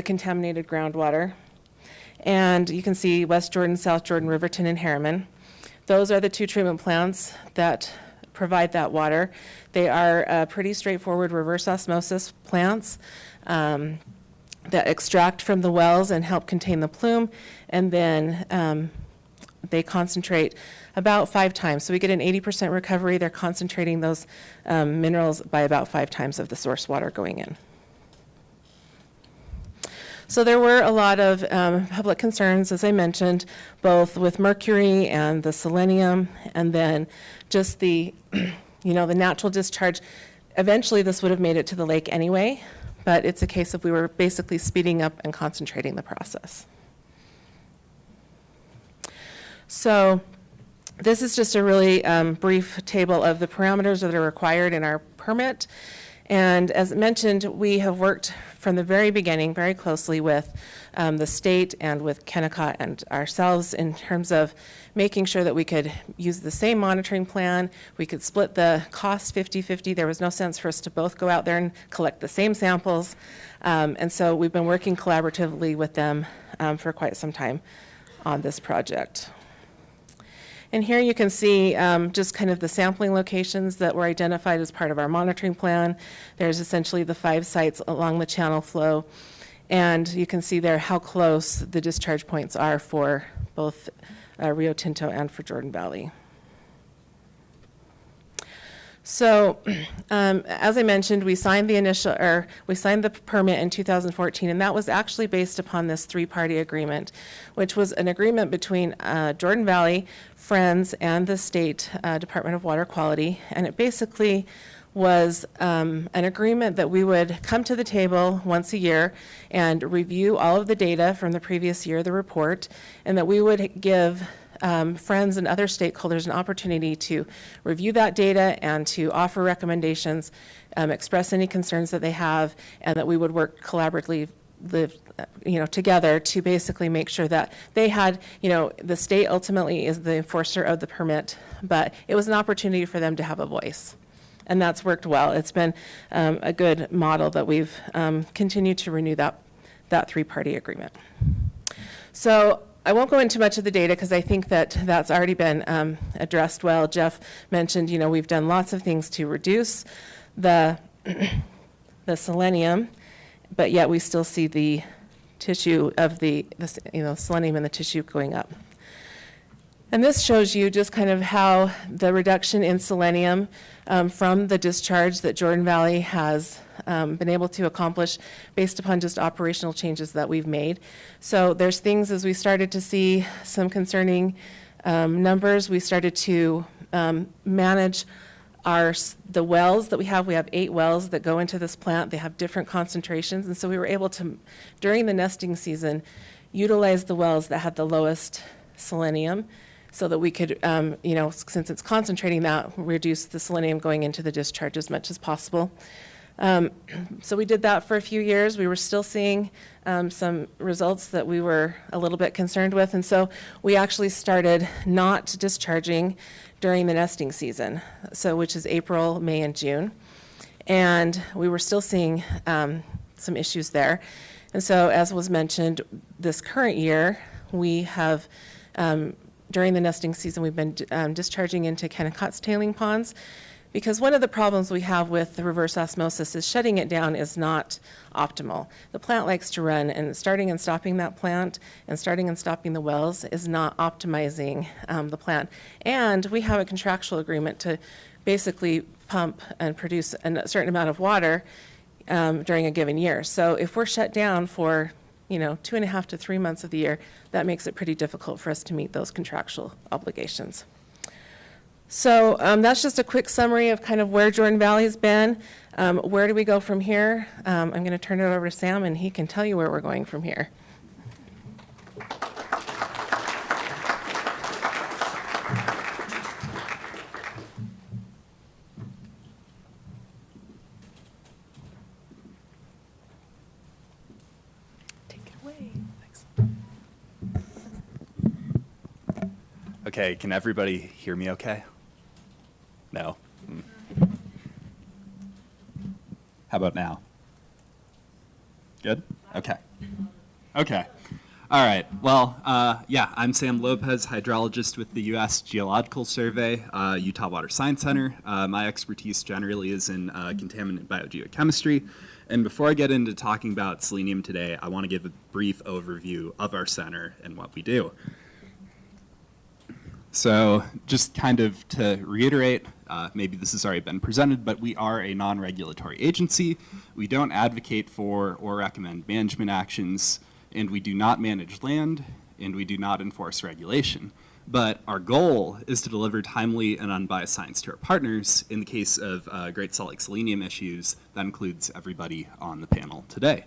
contaminated groundwater. And you can see West Jordan, South Jordan, Riverton, and Harriman. Those are the 2 treatment plants that provide that water. They are pretty straightforward reverse osmosis plants. that extract from the wells and help contain the plume, and then they concentrate about 5 times. So we get an 80% recovery. They're concentrating those minerals by about 5 times of the source water going in. So there were a lot of public concerns, as I mentioned, both with mercury and the selenium, and then just the, the natural discharge. Eventually, this would have made it to the lake anyway, but it's a case of we were basically speeding up and concentrating the process. So this is just a really brief table of the parameters that are required in our permit. And as mentioned, we have worked from the very beginning very closely with the state and with Kennecott and ourselves in terms of making sure that we could use the same monitoring plan. We could split the cost 50-50. There was no sense for us to both go out there and collect the same samples. And so we've been working collaboratively with them for quite some time on this project. And here you can see just kind of the sampling locations that were identified as part of our monitoring plan. There's essentially the 5 sites along the channel flow. And you can see there how close the discharge points are for both Rio Tinto and for Jordan Valley. So, as I mentioned, we signed the permit in 2014, and that was actually based upon this 3-party agreement, which was an agreement between Jordan Valley, Friends, and the State Department of Water Quality, and it basically was an agreement that we would come to the table once a year and review all of the data from the previous year, the report, and that we would give Friends and other stakeholders an opportunity to review that data and to offer recommendations, express any concerns that they have, and that we would work collaboratively together to basically make sure that they had, the state ultimately is the enforcer of the permit, but it was an opportunity for them to have a voice. And that's worked well. It's been a good model that we've continued to renew that 3-party agreement. So I won't go into much of the data because I think that that's already been addressed well. Jeff mentioned, we've done lots of things to reduce the selenium, but yet we still see the tissue of the selenium in the tissue going up. And this shows you just kind of how the reduction in selenium from the discharge that Jordan Valley has been able to accomplish based upon just operational changes that we've made. So there's things as we started to see some concerning numbers, we started to manage the wells that we have. We have 8 wells that go into this plant. They have different concentrations. And so we were able to, during the nesting season, utilize the wells that had the lowest selenium so that we could, since it's concentrating that, reduce the selenium going into the discharge as much as possible. So we did that for a few years. We were still seeing some results that we were a little bit concerned with. And so we actually started not discharging during the nesting season, which is April, May, and June. And we were still seeing some issues there. And so as was mentioned, this current year, we have, during the nesting season, we've been discharging into Kennecott's tailing ponds, because one of the problems we have with the reverse osmosis is shutting it down is not optimal. The plant likes to run, and starting and stopping that plant and starting and stopping the wells is not optimizing the plant. And we have a contractual agreement to basically pump and produce a certain amount of water during a given year. So if we're shut down for 2.5 to 3 months of the year, that makes it pretty difficult for us to meet those contractual obligations. So that's just a quick summary of kind of where Jordan Valley has been. Where do we go from here? I'm going to turn it over to Sam, and he can tell you where we're going from here. Take it away. Thanks. Okay, can everybody hear me okay? No? How about now? Good? Okay. Okay. All right. Well, I'm Sam Lopez, hydrologist with the U.S. Geological Survey, Utah Water Science Center. My expertise generally is in contaminant biogeochemistry, And before I get into talking about selenium today, I want to give a brief overview of our center and what we do. So just kind of to reiterate, maybe this has already been presented, but we are a non-regulatory agency. We don't advocate for or recommend management actions, and we do not manage land, and we do not enforce regulation. But our goal is to deliver timely and unbiased science to our partners. In the case of Great Salt Lake selenium issues, that includes everybody on the panel today.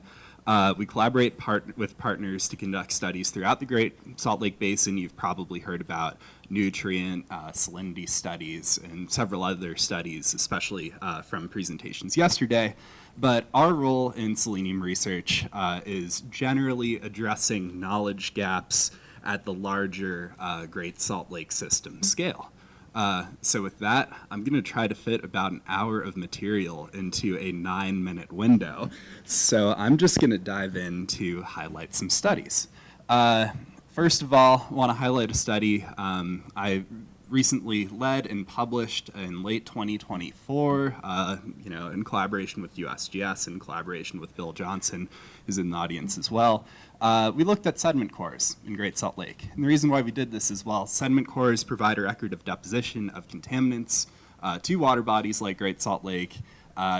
We collaborate with partners to conduct studies throughout the Great Salt Lake Basin. You've probably heard about nutrient salinity studies and several other studies, especially from presentations yesterday. But our role in selenium research is generally addressing knowledge gaps at the larger Great Salt Lake system scale. So with that, I'm going to try to fit about an hour of material into a 9-minute window. So I'm just going to dive in to highlight some studies. First of all, I want to highlight a study I recently led and published in late 2024, in collaboration with USGS, in collaboration with Bill Johnson, who's in the audience as well. We looked at sediment cores in Great Salt Lake. And the reason why we did this is, well, sediment cores provide a record of deposition of contaminants to water bodies like Great Salt Lake.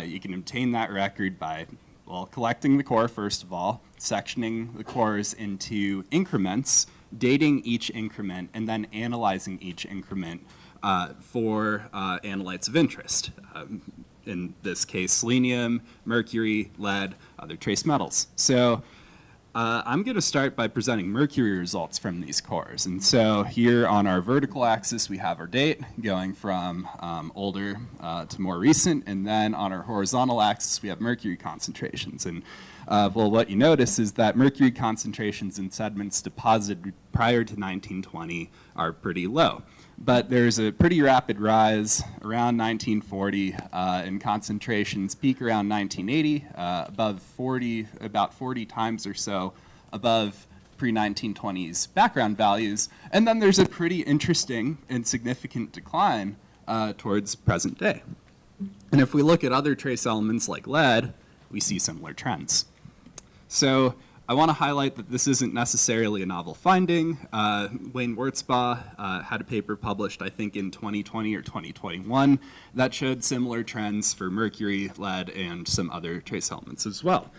You can obtain that record by, well, collecting the core, first of all, sectioning the cores into increments, dating each increment, and then analyzing each increment for analytes of interest. In this case, selenium, mercury, lead, other trace metals. So I'm going to start by presenting mercury results from these cores. And so here on our vertical axis, we have our date going from older to more recent. And then on our horizontal axis, we have mercury concentrations. And well, what you notice is that mercury concentrations in sediments deposited prior to 1920 are pretty low. But there's a pretty rapid rise around 1940, and concentrations peak around 1980, about 40 times or so above pre-1920s background values. And then there's a pretty interesting and significant decline towards present day. And if we look at other trace elements like lead, we see similar trends. So I want to highlight that this isn't necessarily a novel finding. Wayne Wurzbach had a paper published, I think, in 2020 or 2021 that showed similar trends for mercury, lead, and some other trace elements as well.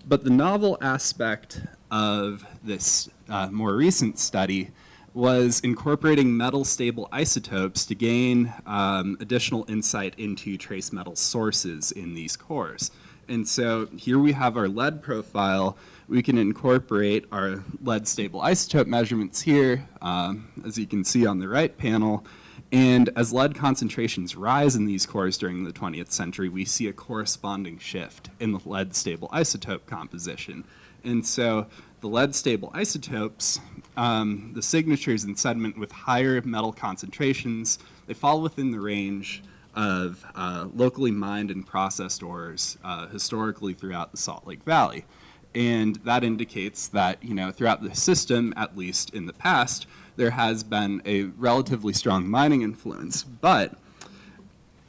But the novel aspect of this more recent study was incorporating metal-stable isotopes to gain additional insight into trace metal sources in these cores. And so here we have our lead profile. We can incorporate our lead-stable isotope measurements here, as you can see on the right panel. And as lead concentrations rise in these cores during the 20th century, we see a corresponding shift in the lead-stable isotope composition. And so the lead-stable isotopes, the signatures in sediment with higher metal concentrations, they fall within the range of locally mined and processed ores historically throughout the Salt Lake Valley. And that indicates that, throughout the system, at least in the past, there has been a relatively strong mining influence. But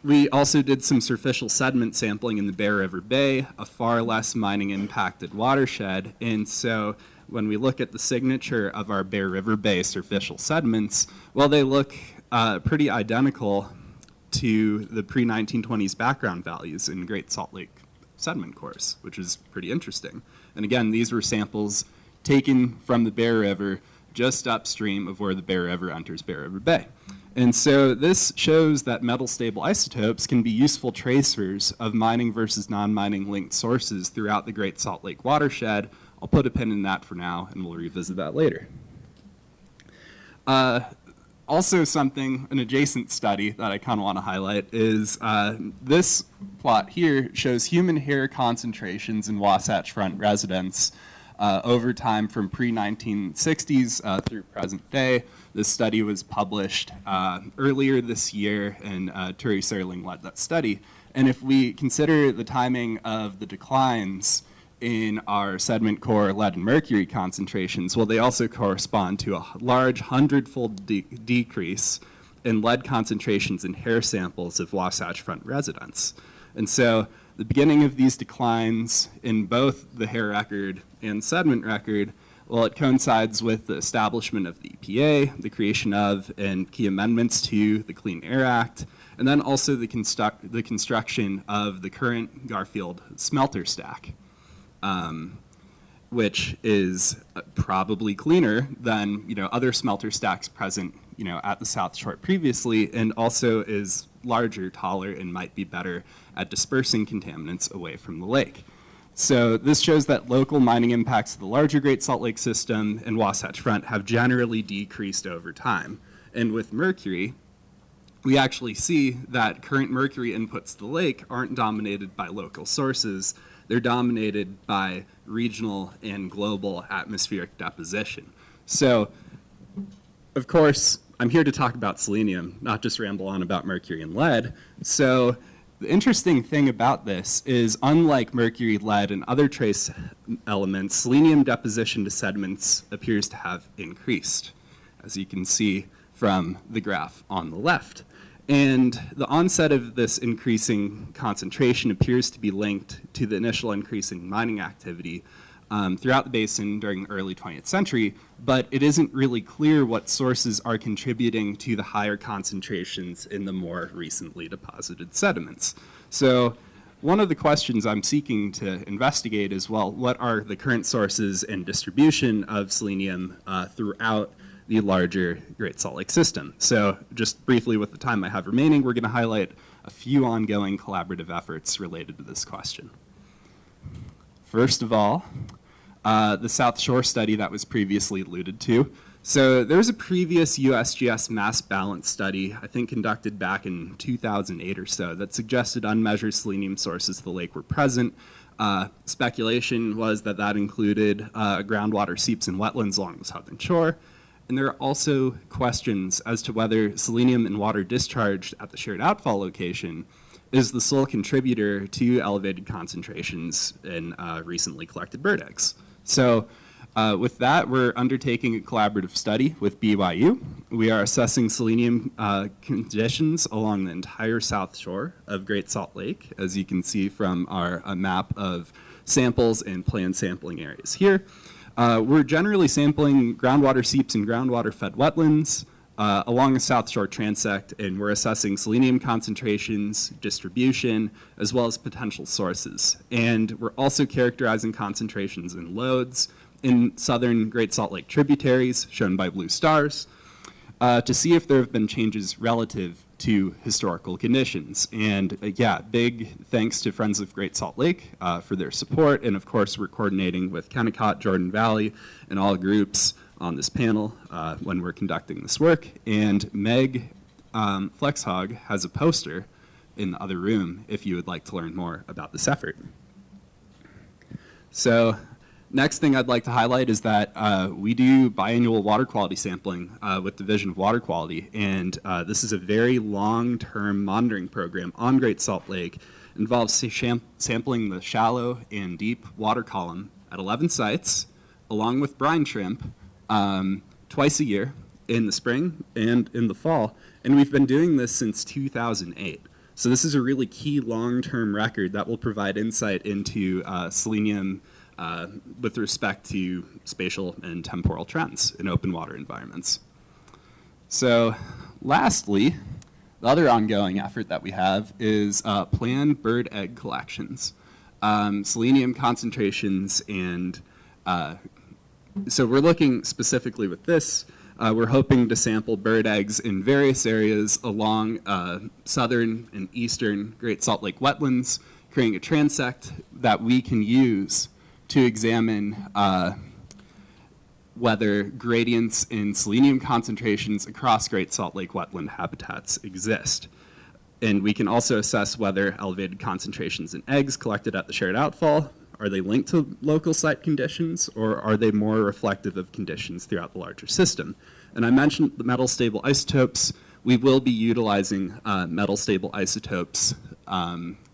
we also did some superficial sediment sampling in the Bear River Bay, a far less mining impacted watershed. And so when we look at the signature of our Bear River Bay superficial sediments, well, they look pretty identical to the pre-1920s background values in Great Salt Lake sediment cores, which is pretty interesting. And again, these were samples taken from the Bear River just upstream of where the Bear River enters Bear River Bay. And so this shows that metal-stable isotopes can be useful tracers of mining versus non-mining linked sources throughout the Great Salt Lake watershed. I'll put a pin in that for now, and we'll revisit that later. Also an adjacent study that I kind of want to highlight is this plot here shows human hair concentrations in Wasatch Front residents over time from pre-1960s through present day. This study was published earlier this year, and Turi Serling led that study. And if we consider the timing of the declines in our sediment core lead and mercury concentrations, well, they also correspond to a large 100-fold decrease in lead concentrations in hair samples of Wasatch Front residents. And so the beginning of these declines in both the hair record and sediment record, well, it coincides with the establishment of the EPA, the creation of and key amendments to the Clean Air Act, and then also the construction of the current Garfield smelter stack, which is probably cleaner than other smelter stacks present at the South Shore previously, and also is larger, taller, and might be better at dispersing contaminants away from the lake. So this shows that local mining impacts of the larger Great Salt Lake system and Wasatch Front have generally decreased over time. And with mercury, we actually see that current mercury inputs to the lake aren't dominated by local sources. They're dominated by regional and global atmospheric deposition. So, of course, I'm here to talk about selenium, not just ramble on about mercury and lead. So the interesting thing about this is, unlike mercury, lead, and other trace elements, selenium deposition to sediments appears to have increased, as you can see from the graph on the left. And the onset of this increasing concentration appears to be linked to the initial increase in mining activity throughout the basin during the early 20th century, but it isn't really clear what sources are contributing to the higher concentrations in the more recently deposited sediments. So one of the questions I'm seeking to investigate is, well, what are the current sources and distribution of selenium throughout the larger Great Salt Lake system? So just briefly, with the time I have remaining, we're going to highlight a few ongoing collaborative efforts related to this question. First of all, the South Shore study that was previously alluded to. So there's a previous USGS mass balance study, I think conducted back in 2008 or so, that suggested unmeasured selenium sources of the lake were present. Speculation was that that included groundwater seeps and wetlands along the southern shore. And there are also questions as to whether selenium in water discharged at the shared outfall location is the sole contributor to elevated concentrations in recently collected bird eggs. So with that, we're undertaking a collaborative study with BYU. We are assessing selenium conditions along the entire south shore of Great Salt Lake, as you can see from our map of samples and planned sampling areas here. We're generally sampling groundwater seeps and groundwater-fed wetlands along the South Shore transect, and we're assessing selenium concentrations, distribution, as well as potential sources. And we're also characterizing concentrations in lodes in southern Great Salt Lake tributaries, shown by blue stars, to see if there have been changes relative to historical conditions. And yeah, big thanks to Friends of Great Salt Lake for their support. And of course, we're coordinating with Kennecott, Jordan Valley, and all groups on this panel when we're conducting this work. And Meg Flexhog has a poster in the other room if you would like to learn more about this effort. So next thing I'd like to highlight is that we do biannual water quality sampling with Division of Water Quality, and this is a very long-term monitoring program on Great Salt Lake. It involves sampling the shallow and deep water column at 11 sites, along with brine shrimp, twice a year in the spring and in the fall, and we've been doing this since 2008. So this is a really key long-term record that will provide insight into selenium with respect to spatial and temporal trends in open water environments. So lastly, the other ongoing effort that we have is planned bird egg collections, selenium concentrations, and so we're looking specifically with this. We're hoping to sample bird eggs in various areas along southern and eastern Great Salt Lake wetlands, creating a transect that we can use to examine whether gradients in selenium concentrations across Great Salt Lake wetland habitats exist. And we can also assess whether elevated concentrations in eggs collected at the shared outfall, are they linked to local site conditions, or are they more reflective of conditions throughout the larger system? And I mentioned the metal stable isotopes. We will be utilizing metal stable isotopes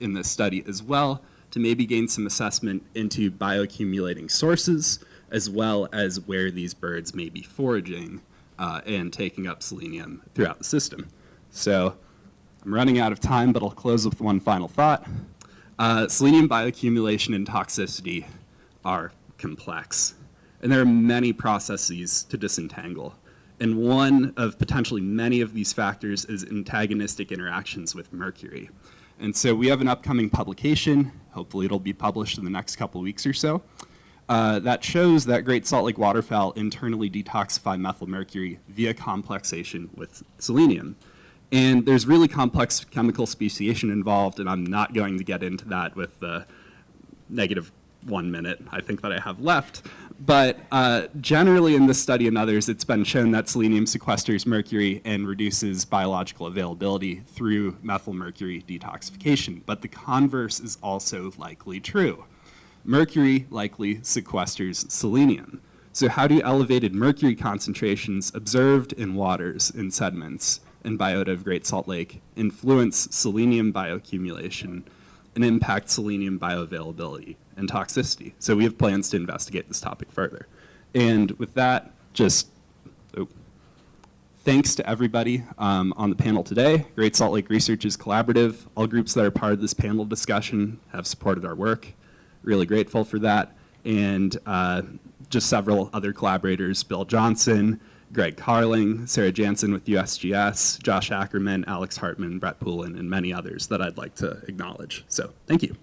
in this study as well, to maybe gain some assessment into bioaccumulating sources, as well as where these birds may be foraging and taking up selenium throughout the system. So I'm running out of time, but I'll close with one final thought. Selenium bioaccumulation and toxicity are complex, and there are many processes to disentangle. And one of potentially many of these factors is antagonistic interactions with mercury. And so we have an upcoming publication, hopefully it'll be published in the next couple of weeks or so, that shows that Great Salt Lake waterfowl internally detoxify methylmercury via complexation with selenium. And there's really complex chemical speciation involved, and I'm not going to get into that with the negative 1 minute I think that I have left. But generally in this study and others, it's been shown that selenium sequesters mercury and reduces biological availability through methylmercury detoxification. But the converse is also likely true. Mercury likely sequesters selenium. So how do elevated mercury concentrations observed in waters, in sediments, and biota of Great Salt Lake influence selenium bioaccumulation and impact selenium bioavailability and toxicity? So we have plans to investigate this topic further. And with that, thanks to everybody on the panel today. Great Salt Lake Research is collaborative. All groups that are part of this panel discussion have supported our work. Really grateful for that. And just several other collaborators, Bill Johnson, Greg Carling, Sarah Jansen with USGS, Josh Ackerman, Alex Hartman, Brett Poulin, and many others that I'd like to acknowledge. So thank you.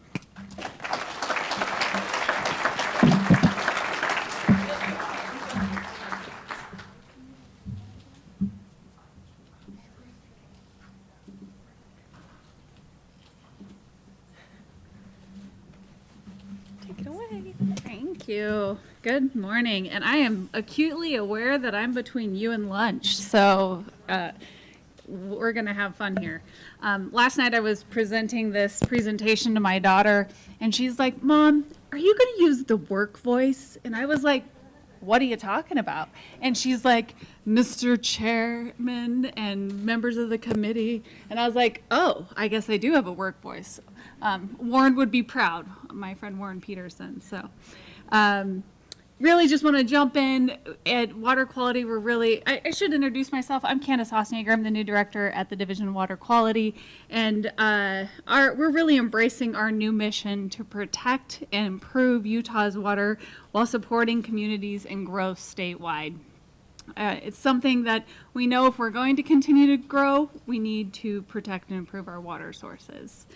Take it away. Thank you. Good morning. And I am acutely aware that I'm between you and lunch, so we're going to have fun here. Last night I was presenting this presentation to my daughter, and she's like, "Mom, are you going to use the work voice?" And I was like, "What are you talking about?" And she's like, "Mr. Chairman and members of the committee." And I was like, "Oh, I guess I do have a work voice." Warren would be proud, my friend Warren Peterson. So really just want to jump in at water quality. We're really, I should introduce myself. I'm Candice Hasenyager. I'm the new director at the Division of Water Quality. And we're really embracing our new mission to protect and improve Utah's water while supporting communities and growth statewide. It's something that we know if we're going to continue to grow, we need to protect and improve our water sources.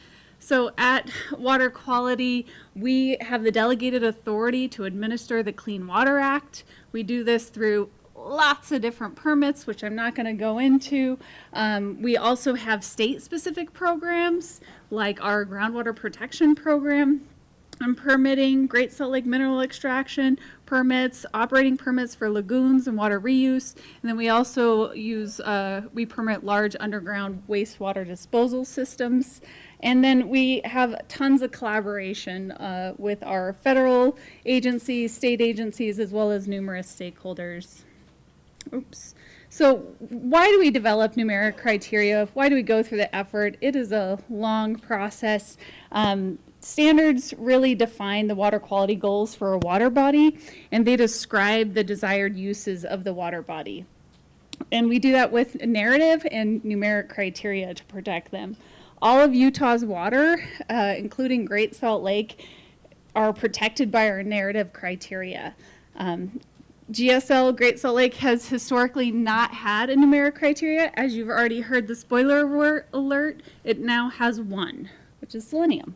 So at Water Quality, we have the delegated authority to administer the Clean Water Act. We do this through lots of different permits, which I'm not going to go into. We also have state-specific programs, like our groundwater protection program. I'm permitting Great Salt Lake mineral extraction permits, operating permits for lagoons and water reuse, and then we also use, we permit large underground wastewater disposal systems. And then we have tons of collaboration with our federal agencies, state agencies, as well as numerous stakeholders. Oops. So why do we develop numeric criteria? Why do we go through the effort? It is a long process. Standards really define the water quality goals for a water body, and they describe the desired uses of the water body. And we do that with narrative and numeric criteria to protect them. All of Utah's water, including Great Salt Lake, are protected by our narrative criteria. GSL, Great Salt Lake, has historically not had a numeric criteria. As you've already heard the spoiler alert, it now has one, which is selenium.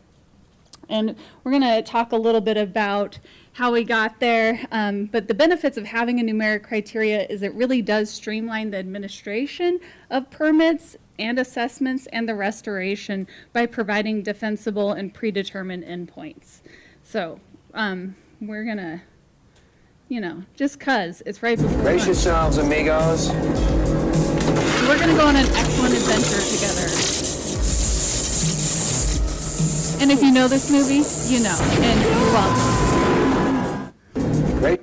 And we're going to talk a little bit about how we got there. But the benefits of having a numeric criteria is it really does streamline the administration of permits and assessments and the restoration by providing defensible and predetermined endpoints. So we're going to, just because it's right before Brace yourselves, amigos. So we're going to go on an excellent adventure together. And if you know this movie, you know, and you're welcome. Great.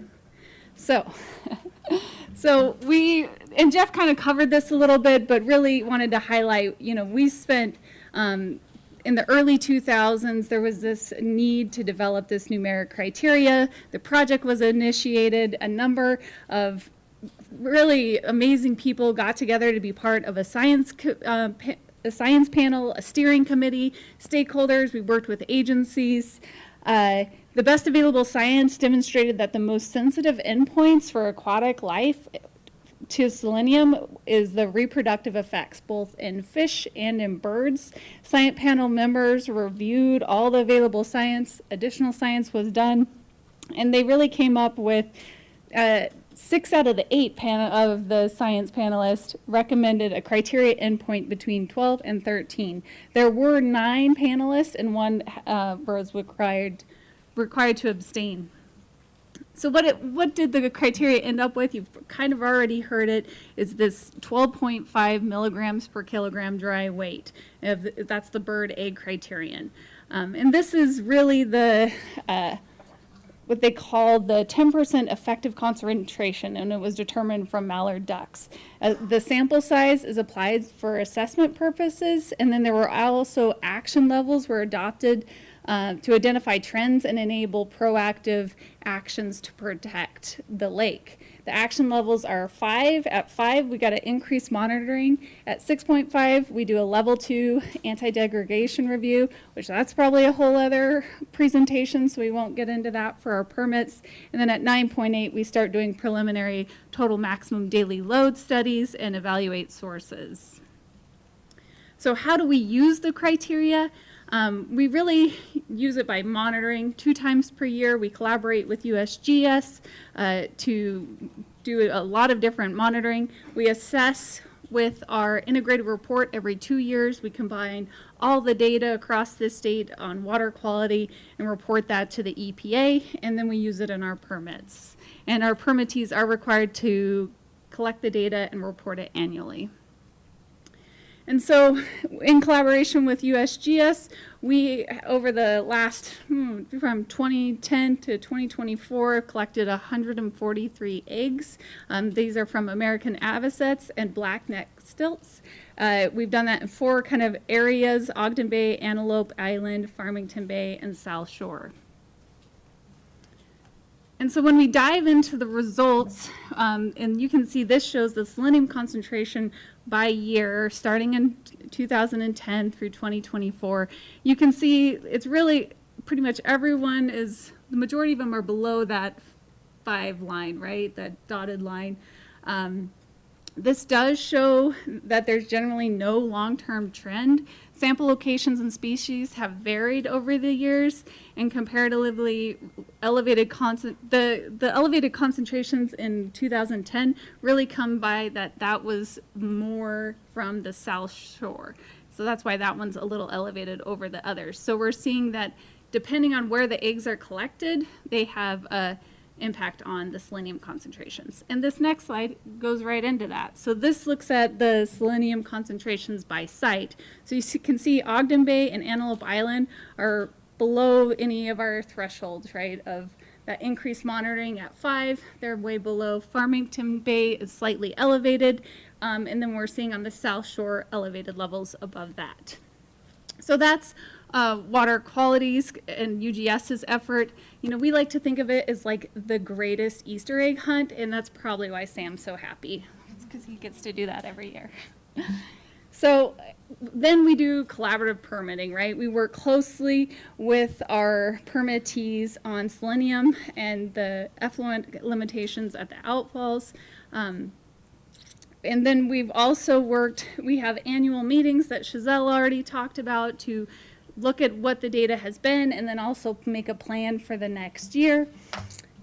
So we, and Jeff kind of covered this a little bit, but really wanted to highlight, we spent, in the early 2000s, there was this need to develop this numeric criteria. The project was initiated. A number of really amazing people got together to be part of a science a science panel, a steering committee, stakeholders. We worked with agencies. The best available science demonstrated that the most sensitive endpoints for aquatic life to selenium is the reproductive effects, both in fish and in birds. Science panel members reviewed all the available science, additional science was done, and they really came up with 6 out of the 8 of the science panelists recommended a criteria endpoint between 12 and 13. There were 9 panelists and 1 was required to abstain. So what did the criteria end up with? You've kind of already heard it, is this 12.5 milligrams per kilogram dry weight. That's the bird egg criterion. And this is really the what they call the 10% effective concentration, and it was determined from mallard ducks. The sample size is applied for assessment purposes, and then there were also action levels were adopted to identify trends and enable proactive actions to protect the lake. The action levels are 5. At 5, we got to increase monitoring. At 6.5, we do a level 2 anti-degradation review, which that's probably a whole other presentation, so we won't get into that for our permits. And then at 9.8, we start doing preliminary total maximum daily load studies and evaluate sources. So how do we use the criteria? We really use it by monitoring 2 times per year. We collaborate with USGS to do a lot of different monitoring. We assess with our integrated report every 2 years. We combine all the data across the state on water quality and report that to the EPA, and then we use it in our permits. And our permittees are required to collect the data and report it annually. And so, in collaboration with USGS, we, over the last, from 2010 to 2024, collected 143 eggs. These are from American avocets and blackneck stilts. We've done that in 4 kind of areas: Ogden Bay, Antelope Island, Farmington Bay, and South Shore. And so when we dive into the results, and you can see this shows the selenium concentration by year, starting in 2010 through 2024. You can see it's really pretty much everyone is, the majority of them are below that 5 line, right? That dotted line. This does show that there's generally no long-term trend. Sample locations and species have varied over the years, and comparatively elevated the elevated concentrations in 2010 really come by that was more from the South Shore. So that's why that one's a little elevated over the others. So we're seeing that depending on where the eggs are collected, they have a impact on the selenium concentrations. And this next slide goes right into that. So this looks at the selenium concentrations by site. So you can see Ogden Bay and Antelope Island are below any of our thresholds, right, of that increased monitoring at 5. They're way below. Farmington Bay is slightly elevated, and then we're seeing on the South Shore elevated levels above that. So that's water qualities and UGS's effort. You know, we like to think of it as like the greatest Easter egg hunt, and that's probably why Sam's so happy. It's because he gets to do that every year. So then we do collaborative permitting, right? We work closely with our permittees on selenium and the effluent limitations at the outfalls. And then we've also we have annual meetings that Shazelle already talked about to look at what the data has been and then also make a plan for the next year.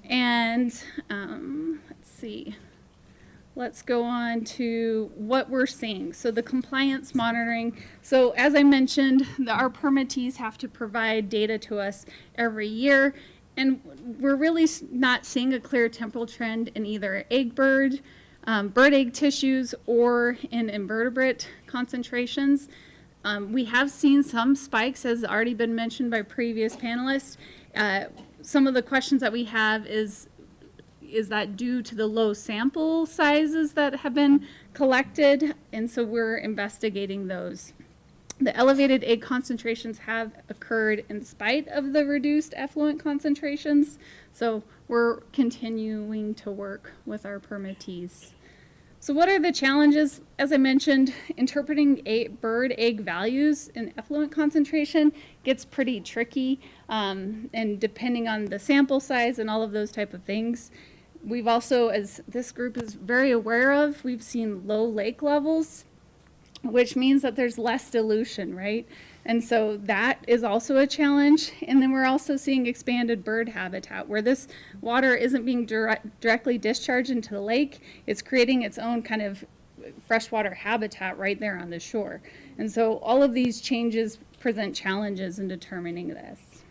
And let's see. Let's go on to what we're seeing. So the compliance monitoring. So as I mentioned, our permittees have to provide data to us every year. And we're really not seeing a clear temporal trend in either bird egg tissues or in invertebrate concentrations. We have seen some spikes, as already been mentioned by previous panelists. Some of the questions that we have is that due to the low sample sizes that have been collected? And so we're investigating those. The elevated egg concentrations have occurred in spite of the reduced effluent concentrations. So we're continuing to work with our permittees. So what are the challenges? As I mentioned, interpreting bird egg values in effluent concentration gets pretty tricky, and depending on the sample size and all of those type of things. We've also, as this group is very aware of, we've seen low lake levels, which means that there's less dilution, right? And so that is also a challenge. And then we're also seeing expanded bird habitat where this water isn't being directly discharged into the lake. It's creating its own kind of freshwater habitat right there on the shore. And so all of these changes present challenges in determining this.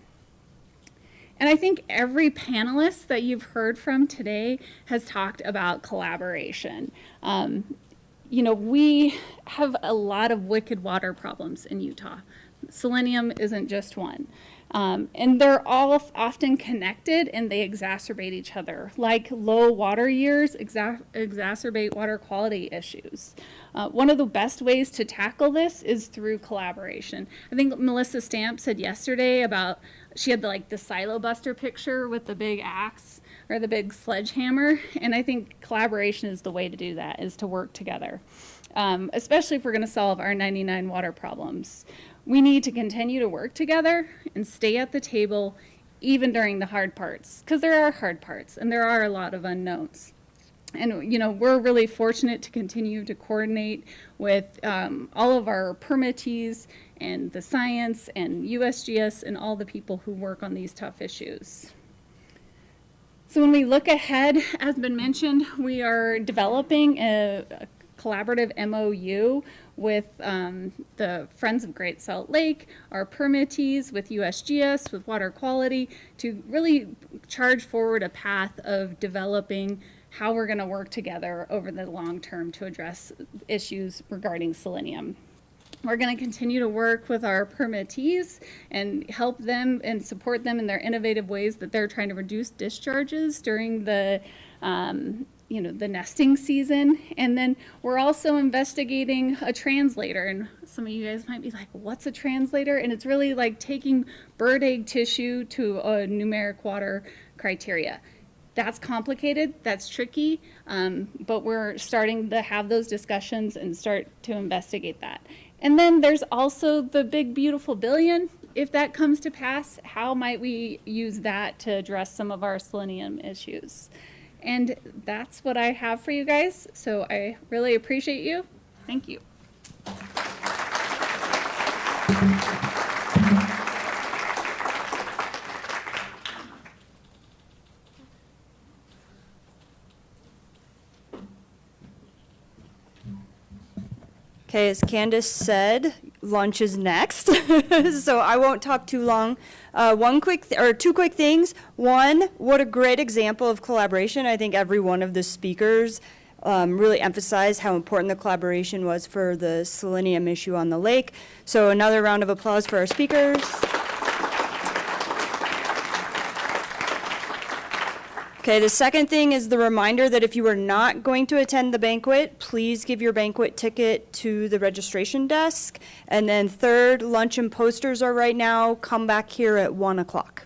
And I think every panelist that you've heard from today has talked about collaboration. You know, we have a lot of wicked water problems in Utah. Selenium isn't just one. And they're all often connected and they exacerbate each other. Like low water years exacerbate water quality issues. One of the best ways to tackle this is through collaboration. I think Melissa Stamp said yesterday about, she had the silo buster picture with the big axe or the big sledgehammer. And I think collaboration is the way to do that, is to work together, especially if we're gonna solve our 99 water problems. We need to continue to work together and stay at the table even during the hard parts, because there are hard parts and there are a lot of unknowns. And you know, we're really fortunate to continue to coordinate with all of our permittees and the science and USGS and all the people who work on these tough issues. So when we look ahead, as been mentioned, we are developing a collaborative MOU with the Friends of Great Salt Lake, our permittees, with USGS, with water quality, to really charge forward a path of developing how we're going to work together over the long term to address issues regarding selenium. We're going to continue to work with our permittees and help them and support them in their innovative ways that they're trying to reduce discharges during the you know, the nesting season. And then we're also investigating a translator. And some of you guys might be like, what's a translator? And it's really like taking bird egg tissue to a numeric water criteria. That's complicated, that's tricky, but we're starting to have those discussions and start to investigate that. And then there's also the big, beautiful billion. If that comes to pass, how might we use that to address some of our selenium issues? And that's what I have for you guys. So I really appreciate you. Thank you. Okay, as Candice said, lunch is next, so I won't talk too long. Two quick things. One, what a great example of collaboration. I think every one of the speakers really emphasized how important the collaboration was for the selenium issue on the lake. So another round of applause for our speakers. Okay, the second thing is the reminder that if you are not going to attend the banquet, please give your banquet ticket to the registration desk. And then third, lunch and posters are right now. Come back here at 1 o'clock.